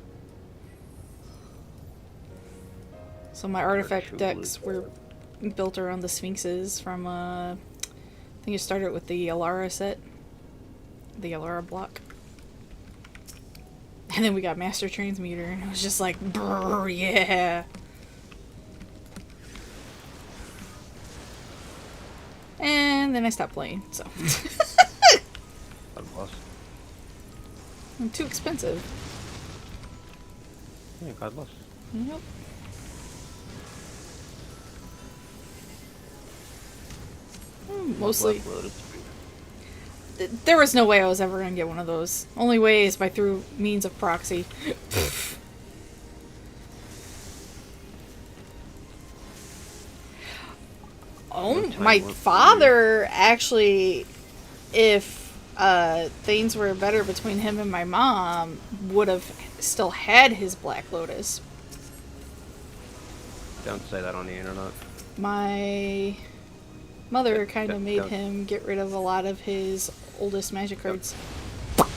So my artifact decks were built around the sphinxes from, I think it started with the Alara set. The Alara block. And then we got Master Transmuter, and it was just like, brrr, yeah. And then I stopped playing, so. God bless. Too expensive. Yeah, God bless. Yep. Mostly. Black Lotus. There was no way I was ever gonna get one of those. Only way is by through means of proxy. Oh, my father actually, if things were better between him and my mom, would have still had his Black Lotus. Don't say that on the internet. My mother kind of made don't- him get rid of a lot of his oldest magic cards. Don't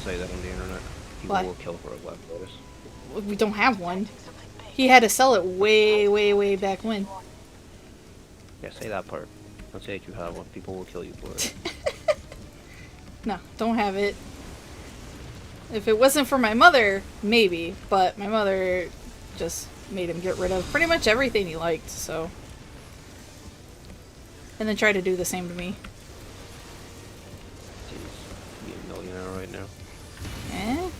say that on the internet. People Why? will kill for a Black Lotus. We don't have one. He had to sell it way, way, way back when. Yeah, say that part. Don't say that you have one. People will kill you for it. No, don't have it. If it wasn't for my mother, maybe. But my mother just made him get rid of pretty much everything he liked, so. And then try to do the same to me. Jeez, be a millionaire right now.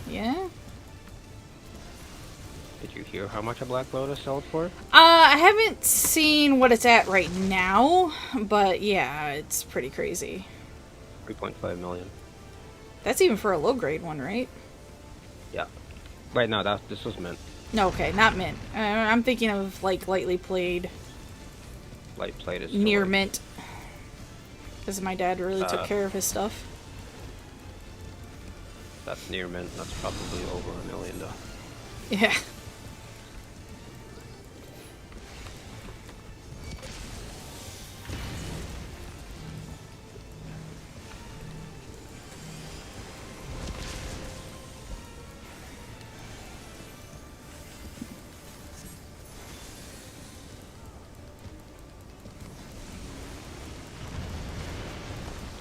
Yeah. Did you hear how much a Black Lotus sold for? I haven't seen what it's at right now, but yeah, it's pretty crazy. 3.5 million. That's even for a low grade one, right? Yeah. Right now, this was mint. No, okay, not mint. I'm thinking of like lightly played, Light plate is still near like- mint. Because my dad really took care of his stuff. That's near mint. That's probably over $1 million though. Yeah.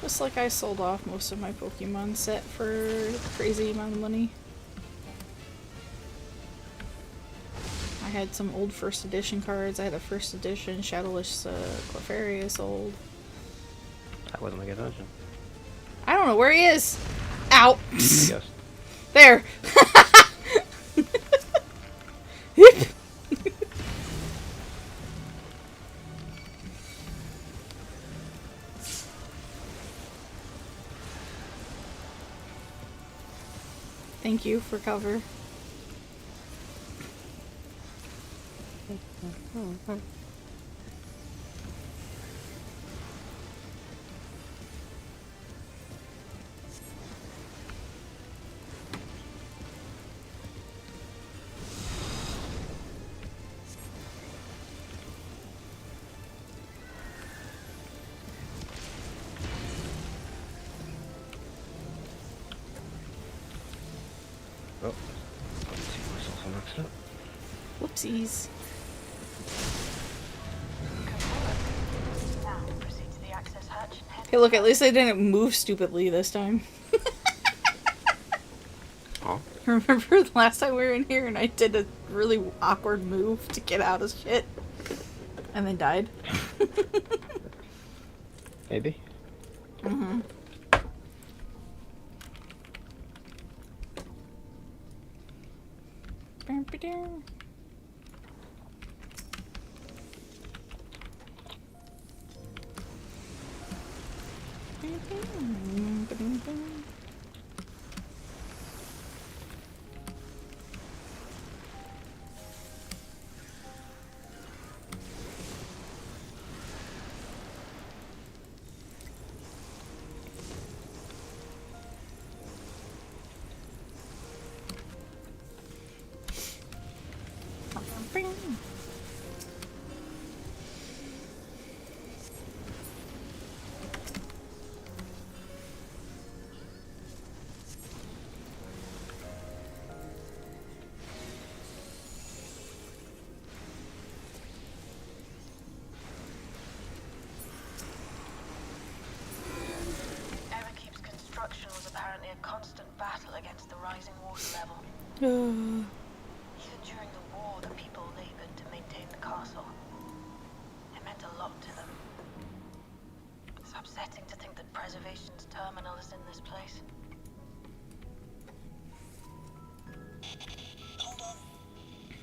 Just like I sold off most of my Pokemon set for a crazy amount of money. I had some old first edition cards. I had a first edition Shadowless Clefairy I sold. That wasn't my attention. I don't know where he is. Ow! Yes. There! Thank you for cover. Oh, I see myself on accident. Whoopsies. Now proceed to the access hatch. Hey, look, at least I didn't move stupidly this time. Oh. Remember the last time we were in here and I did a really awkward move to get out of shit? And then died? Maybe. Mm-hmm. Everkeep's construction was apparently a constant battle against the rising water level. Even during the war, the people labored to maintain the castle. It meant a lot to them. It's upsetting to think that preservation's terminal is in this place. Hold on.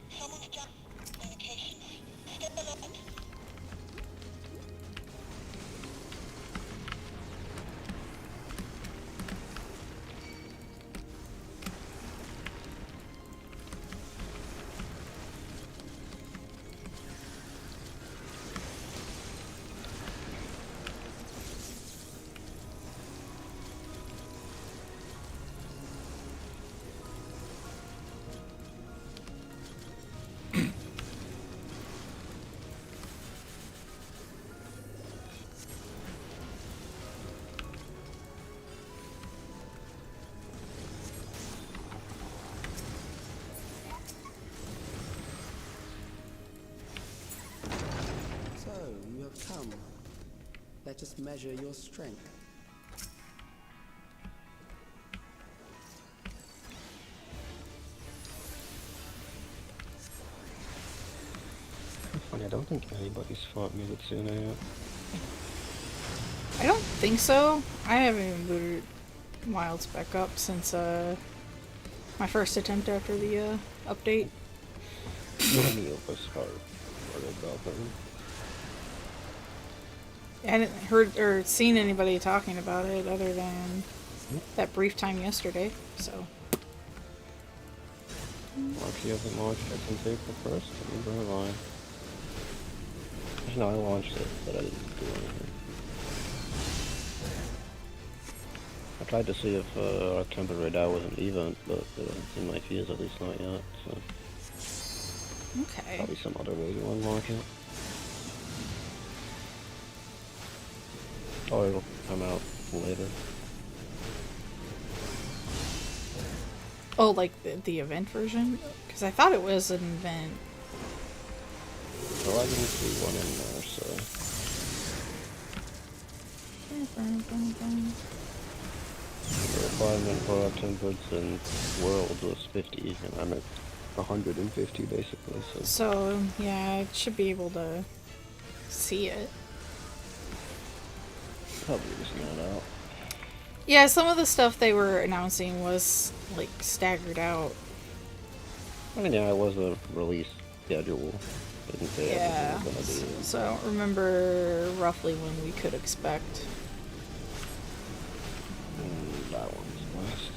Someone's jumped communication. Step alert. So, you have come. Let us measure your strength. Funny, I don't think anybody's fought Mizitsune yet. I don't think so. I haven't even booted Wilds back up since my first attempt after the update. Any of us are about them. I hadn't heard or seen anybody talking about it other than that brief time yesterday, so. Archie hasn't launched it since April 1st, neither have I. No, I launched it, but I didn't do anything. I tried to see if October Radar was an event, but it doesn't seem like he is, at least not yet, so. Okay. Probably some other way to unlock it. Oh, it'll come out later. Oh, like the event version? Because I thought it was an event. Well, I didn't see one in there, so. The requirement for templates and world was 50, and I'm at 150 basically, so... So, yeah, I should be able to see it. Probably just not out. Yeah, some of the stuff they were announcing was, like, staggered out. I mean, yeah, it was a release schedule. Didn't say Yeah, everything was gonna be. so I don't remember roughly when we could expect. That one's last.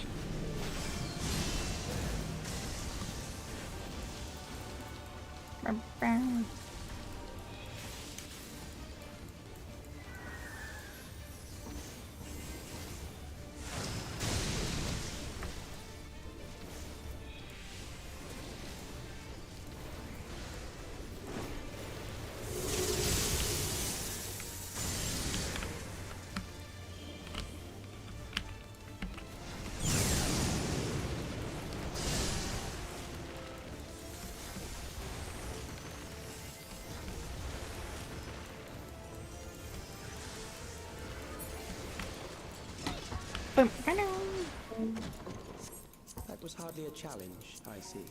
That was hardly a challenge, I see.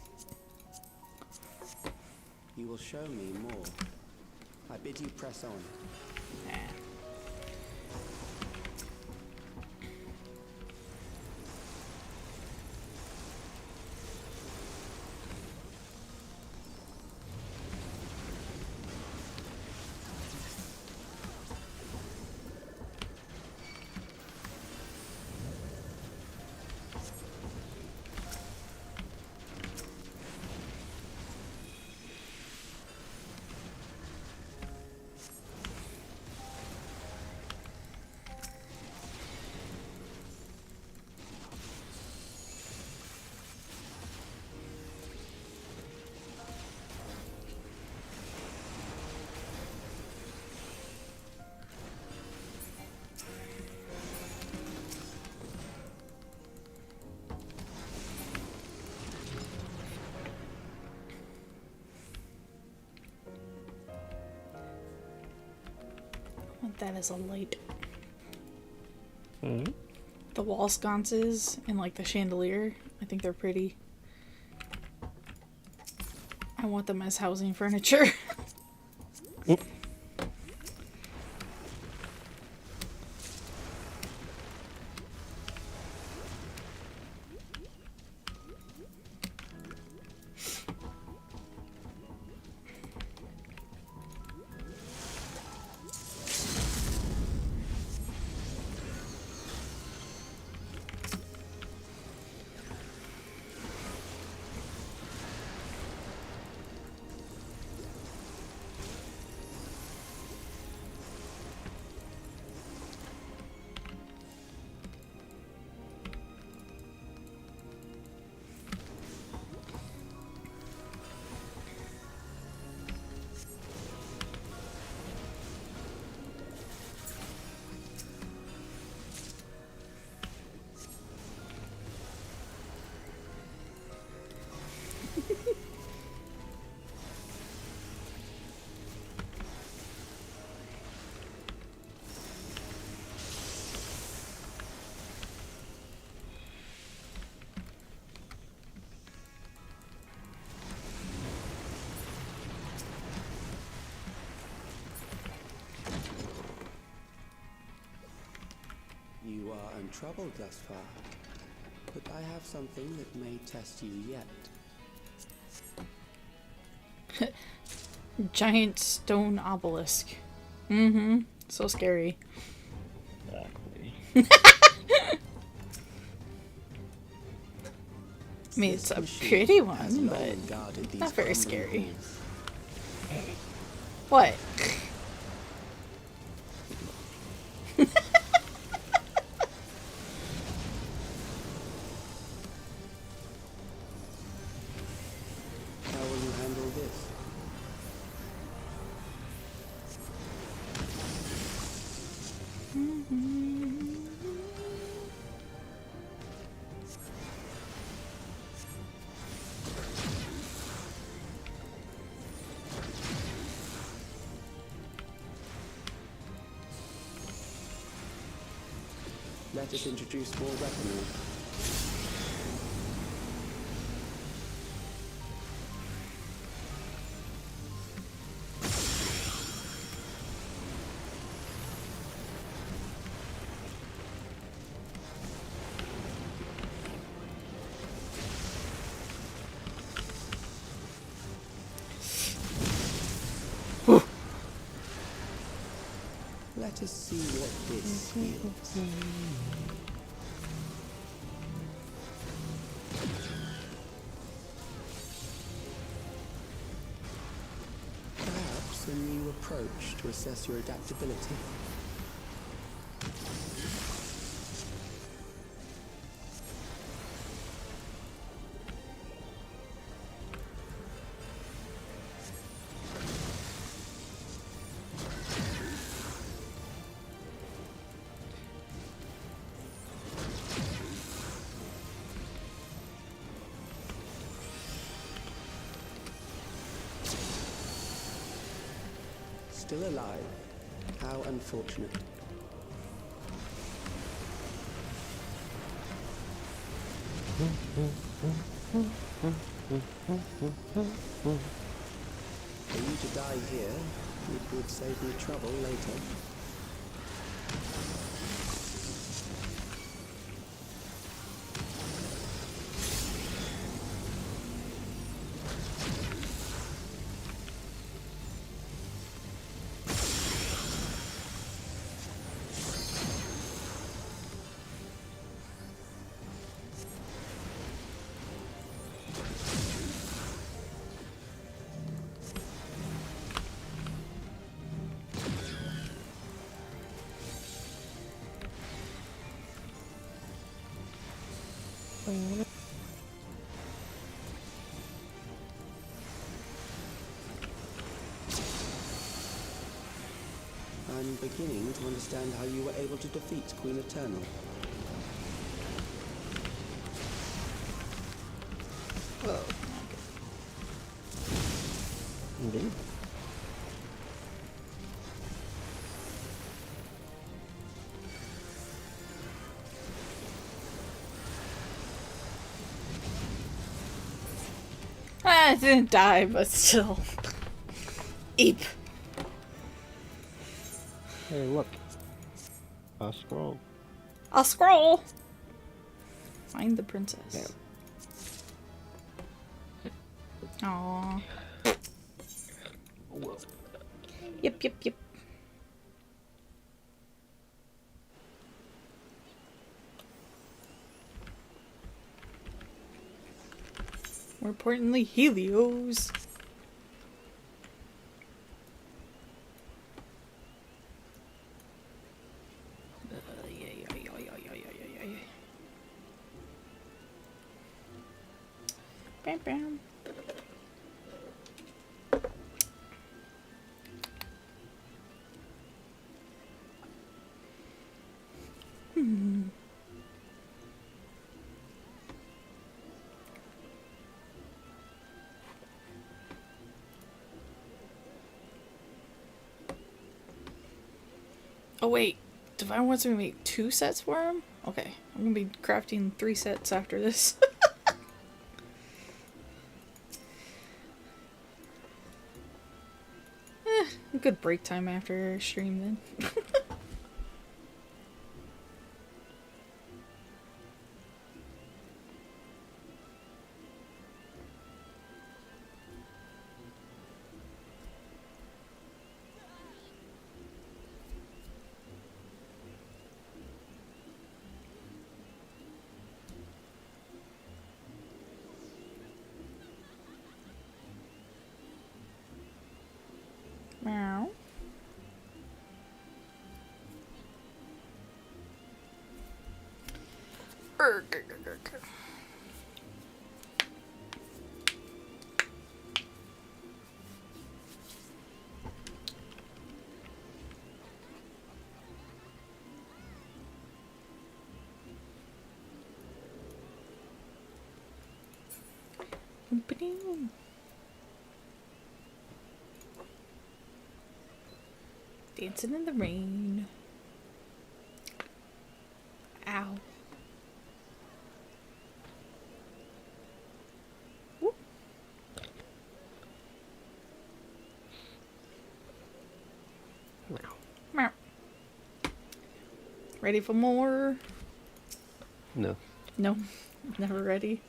You will show me more. I bid you press on. That is a light. Mm-hmm. The wall sconces and like the chandelier, I think they're pretty. I want them as housing furniture. Oop. You are untroubled thus far, but I have something that may test you yet. Giant stone obelisk. Mm-hmm. So scary. Exactly. I mean, it's a pretty one, but not very scary. What? How will you handle this? Let us introduce more weaponry. Let us see what this yields. Perhaps a new approach to assess your adaptability. Still alive. How unfortunate. For you to die here, it would save me trouble later. I'm beginning to understand how you were able to defeat Queen Eternal. Whoa. Indeed. I didn't die, but still. Eep. Hey, look. A scroll. I'll scroll. Find the princess. Aww. Yep, yep, yep. More importantly, Helios. Bam, bam. Oh wait, Divine wants me to make 2 sets for him? Okay, I'm gonna be crafting 3 sets after this. Good break time after stream then. Meow. Dancing in the rain. Ow. Meow. Ready for more? No. No, never ready.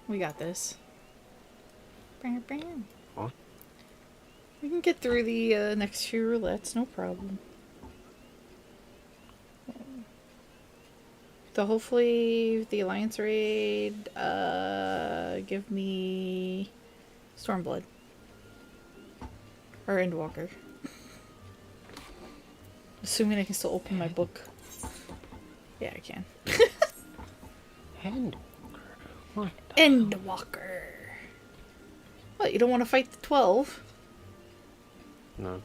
We got this. Bam, bam. What? We can get through the next few roulettes, no problem. So hopefully the Alliance raid, give me Stormblood. Or Endwalker. Assuming I can still open my book. Yeah, I can. Endwalker. What? Endwalker. What, you don't want to fight the 12? No.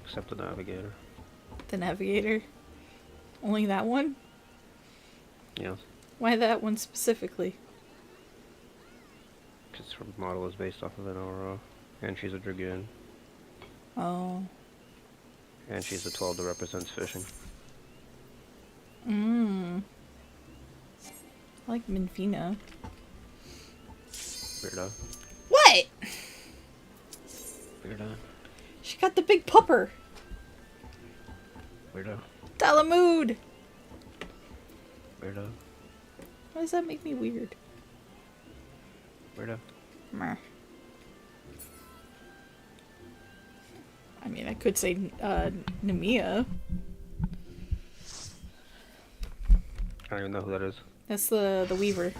Except the Navigator. The Navigator? Only that one? Yes. Why that one specifically? Because her model is based off of an Aurora. And she's a Dragoon. Oh. And she's the 12 that represents fishing. Mmm. I like Minfina. Weirdo. What? Weirdo. She got the big pupper. Weirdo. Dalamood. Weirdo. Why does that make me weird? Weirdo. Meh. I mean, I could say Nemia. I don't even know who that is. That's the Weaver.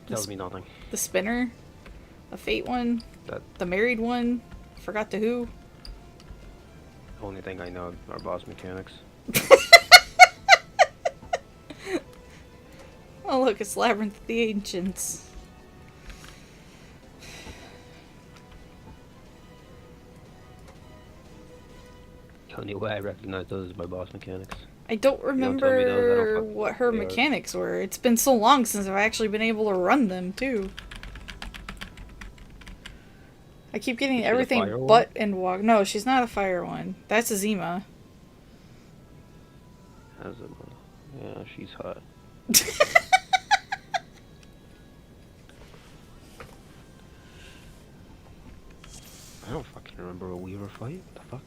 Tells me nothing. The Spinner. The Fate one. That The Married one. Forgot to who. only thing I know are boss mechanics. Oh look, it's Labyrinth of the Ancients. The only way I recognize those is by boss mechanics. I don't tell me those, I don't remember fucking what know her what they are. mechanics were. It's been so long since I've actually been able to run them, too. I keep getting Is she the everything fire one? but Endwalker. No, she's not a fire one. That's a Zima. As a, yeah, she's hot. I don't fucking remember a Weaver fight. What the fuck?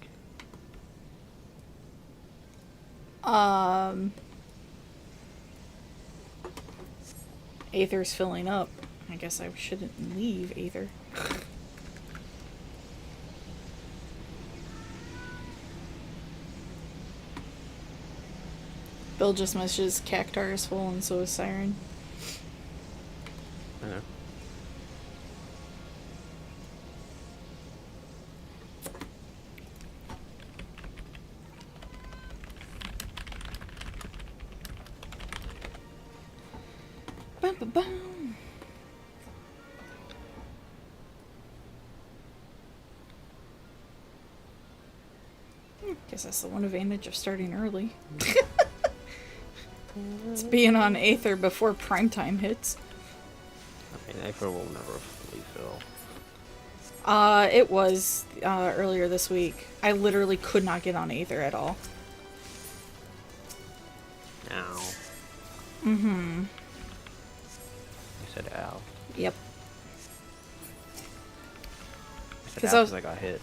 Aether's filling up. I guess I shouldn't leave Aether. Bill just messages Cactar is full and so is Siren. I know. Bum, bum, bum. Guess that's the one advantage of starting early. It's being on Aether before primetime hits. I mean, April will never fully fill. It was earlier this week. I literally could not get on Aether at all. Ow. Mm-hmm. I said ow. Yep. I said 'Cause ow I was- 'cause I got hit.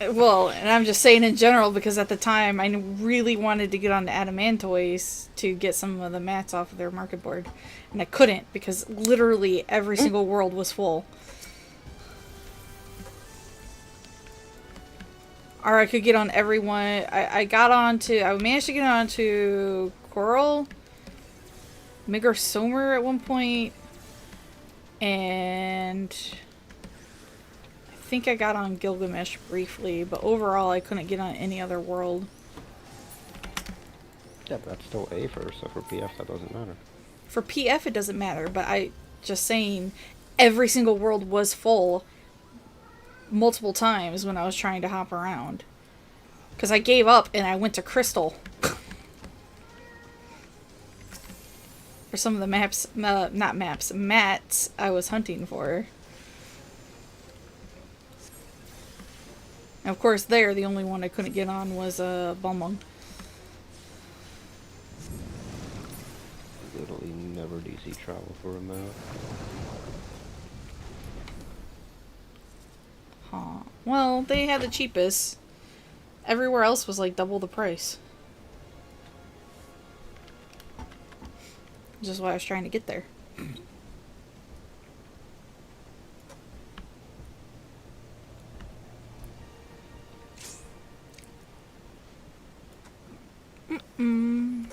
Well, and I'm just saying in general because at the time I really wanted to get on Adamantoise to get some of the mats off of their market board. And I couldn't because literally every single world was full. Or I could get on everyone. I managed to get on to Coral, Migor Somer at one point, and I think I got on Gilgamesh briefly, but overall I couldn't get on any other world. Yeah, but that's still A first, so for PF that doesn't matter. For PF it doesn't matter, but I just saying every single world was full multiple times when I was trying to hop around. Because I gave up and I went to Crystal. For some of the maps, mats I was hunting for. And of course, there, the only one I couldn't get on was Balmung. Literally never DC travel for a minute. Huh. Well, they had the cheapest. Everywhere else was like double the price. Which is why I was trying to get there. Mm-mm.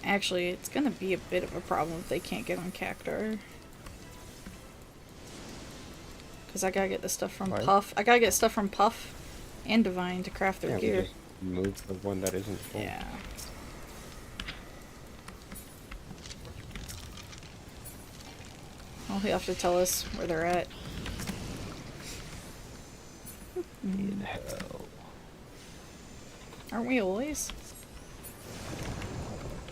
Actually, it's gonna be a bit of a problem if they can't get on Cactar. Because I gotta get the stuff from Puff. I gotta get stuff from Puff and Divine to craft their gear. Just move the one that isn't full. Yeah. Well, he'll have to tell us where they're at. In hell. Aren't we always?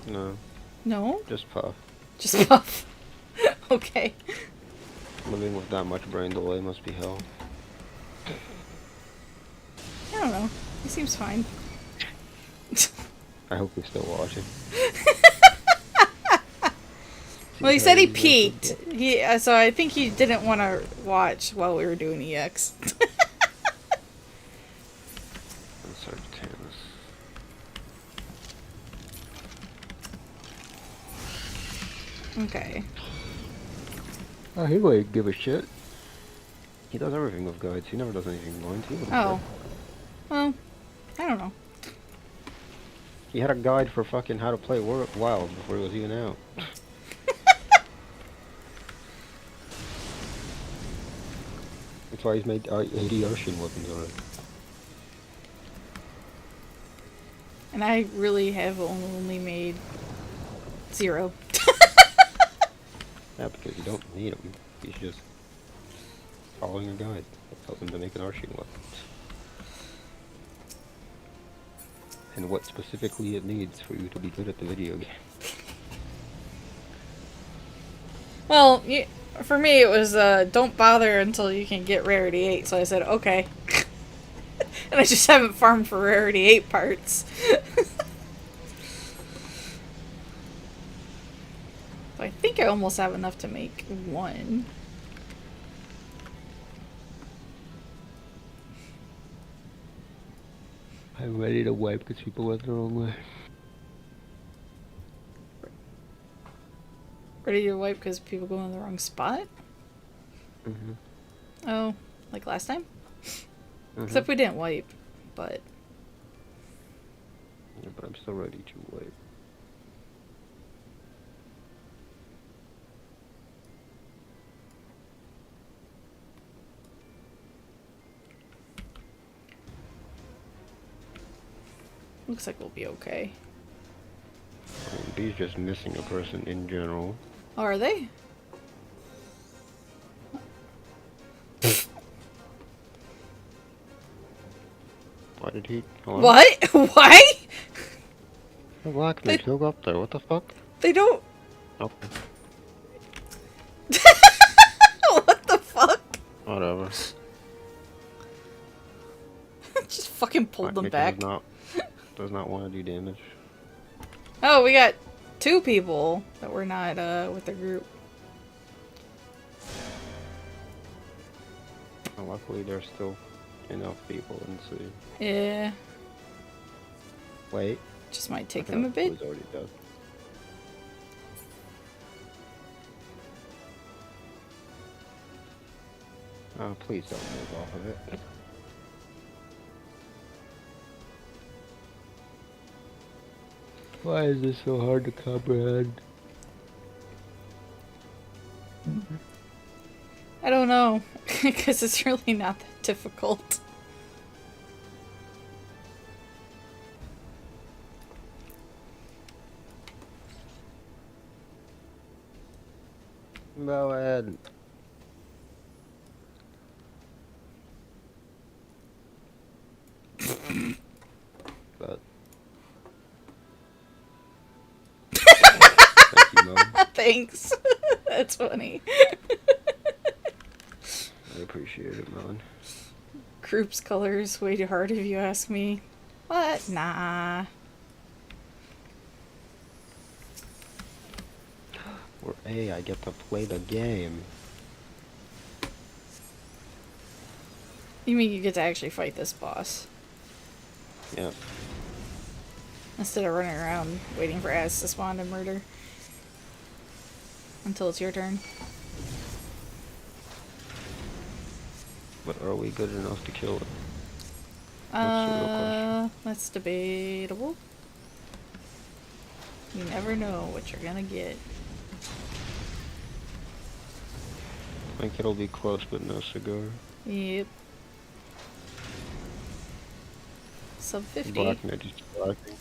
No. No? Just Puff. Just Puff. Okay. Living with that much brain delay must be hell. I don't know. He seems fine. I hope he's still watching. Well, he said he peeked. So I think he didn't want to watch while we were doing EX. Okay. Oh, he wouldn't give a shit. He does everything with guides. He never does anything blind. He wouldn't Oh. care. Well, I don't know. He had a guide for fucking how to play Wild before he was even out. That's why he's made 80 ocean weapons already. And I really have only made 0. Yeah, because you don't need him. He's just following a guide that tells him to make an arching weapon. And what specifically it needs for you to be good at the video game. Well, for me it was don't bother until you can get Rarity 8, so I said okay. And I just haven't farmed for Rarity 8 parts. I think I almost have enough to make 1. I'm ready to wipe because people went the wrong way. Ready to wipe because people go in the wrong spot? Mm-hmm. Oh, like last time? Mm-hmm. Except we didn't wipe, but... Yeah, but I'm still ready to wipe. Looks like we'll be okay. B's just missing a person in general. Oh, are they? Why did he? Hello? What? Why? The blacksmith, he'll go up there. What the fuck? They don't... Okay. What the fuck? Whatever. Just fucking pulled them back. Does not want to do damage. Oh, we got 2 people that were not with the group. Well, luckily, there's still enough people in the city. Yeah. Wait. Just might take them a bit. Who's already dead. Oh, please don't move off of it. Why is this so hard to comprehend? I don't know. Because it's really not that difficult. Go ahead. But... Thank you, Mom. Thanks. That's funny. I appreciate it, man. Group's colors way too hard if you ask me. What? Nah. Or A, I get to play the game. You mean you get to actually fight this boss? Yeah. Instead of running around waiting for ads to spawn and murder. Until it's your turn. But are we good enough to kill it? That's debatable. You never know what you're gonna get. I think it'll be close, but no cigar. Yep. Sub 50. Black Magic's blocking.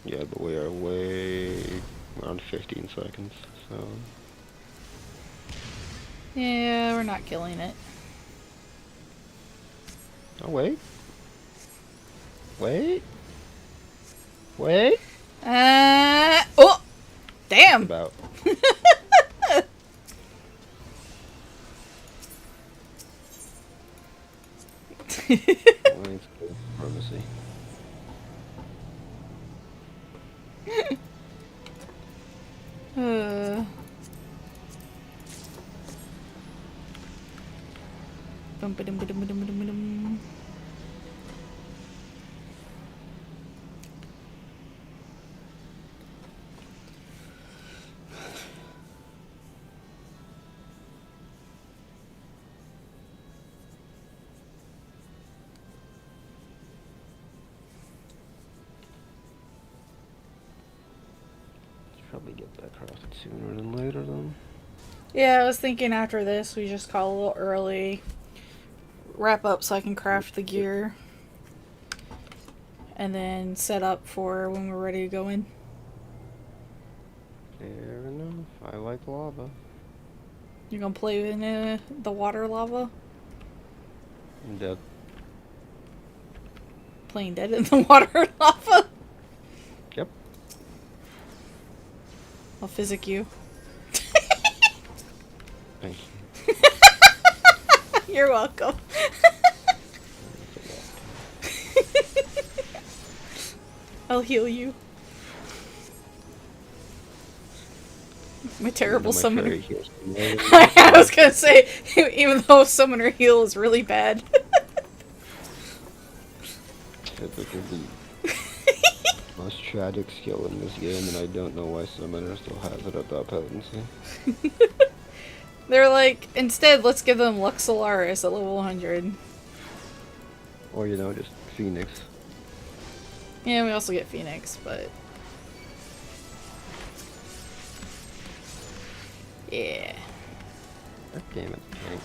Yeah, but we are way around 15 seconds, so... Yeah, we're not killing it. Oh, wait. Wait. Wait. Oh! Damn! About. Pharmacy. Bum-ba-dum-ba-dum-ba-dum-ba-dum. Probably get that crafted sooner than later, then. Yeah, I was thinking after this we just call a little early. Wrap up so I can craft the gear. And then set up for when we're ready to go in. Fair enough. I like lava. You're gonna play in the water lava? I'm dead. Playing dead in the water lava? Yep. I'll physic you. Thank you. You're welcome. I'll heal you. My terrible summoner. I was gonna say, even though summoner heal is really bad. Typical most tragic skill in this game, and I don't know why summoner still has it at that potency. They're like, instead, let's give them Luxolaris at level 100. Or, you know, just Phoenix. Yeah, we also get Phoenix, but... Yeah. God damn it, tank.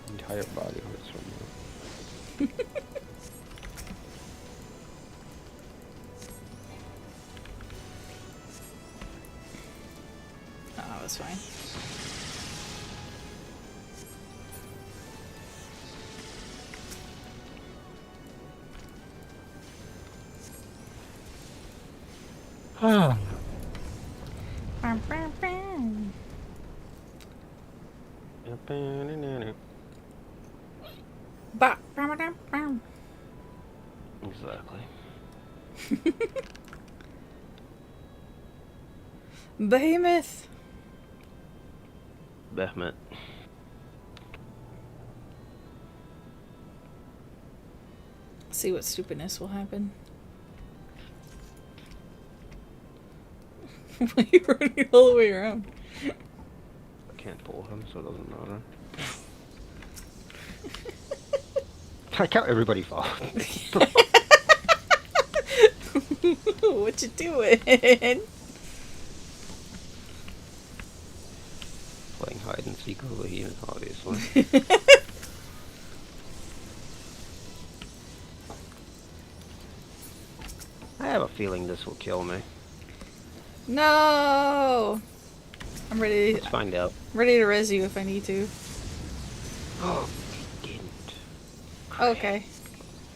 Entire body hurts from that. Oh, that's fine. Ah. Exactly. Behemoth! Behemoth. See what stupidness will happen. Why are you running all the way around? I can't pull him, so it doesn't matter. I count everybody fall. What you doing? Playing hide and seek with the heathen, obviously. I have a feeling this will kill me. No! I'm ready. Let's find out. Ready to res you if I need to. Oh, they didn't. Okay.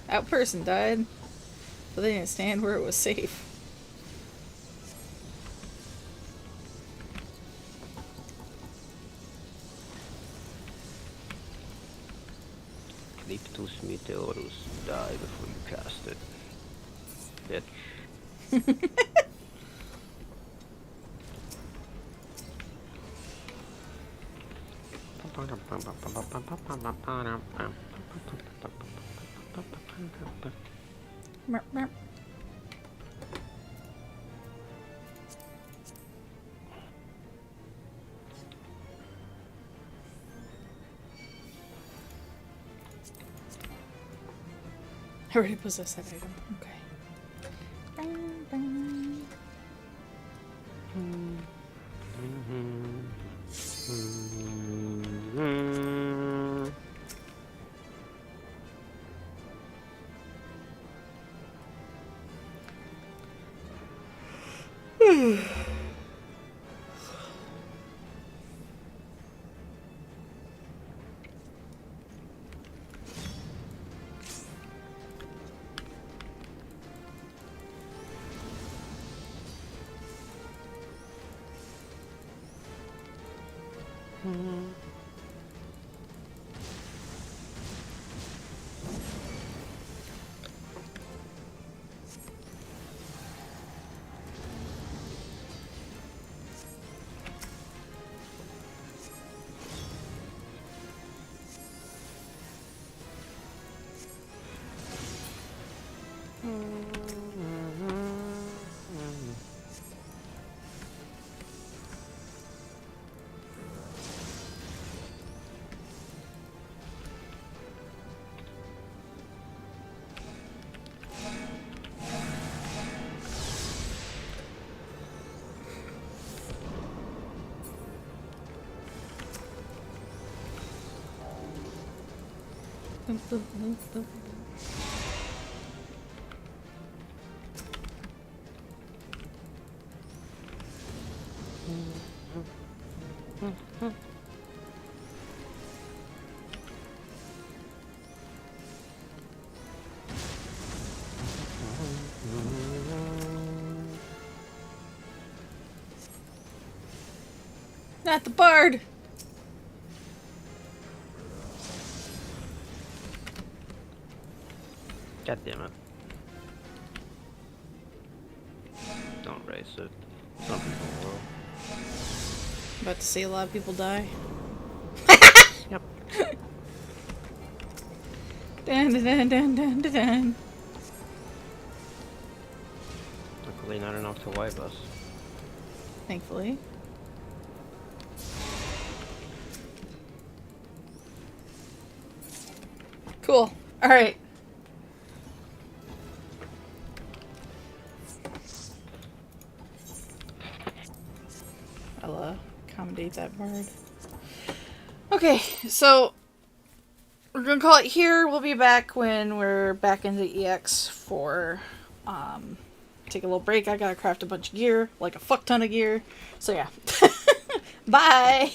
That person died, but they didn't stand where it was safe. tus meteoros die before you cast it. Bitch. Merp, merp. I already possess that item. Okay. Bam, bam. Not the bard! God damn it. Don't race it. Some people will. About to see a lot of people die. Yep. Dun, dun, dun, dun, dun, dun, dun. Luckily not enough to wipe us. Thankfully. Cool. Alright. I'll accommodate that bard. Okay, so we're gonna call it here. We'll be back when we're back into EX for take a little break. I gotta craft a bunch of gear, like a fuck ton of gear. So yeah. Bye!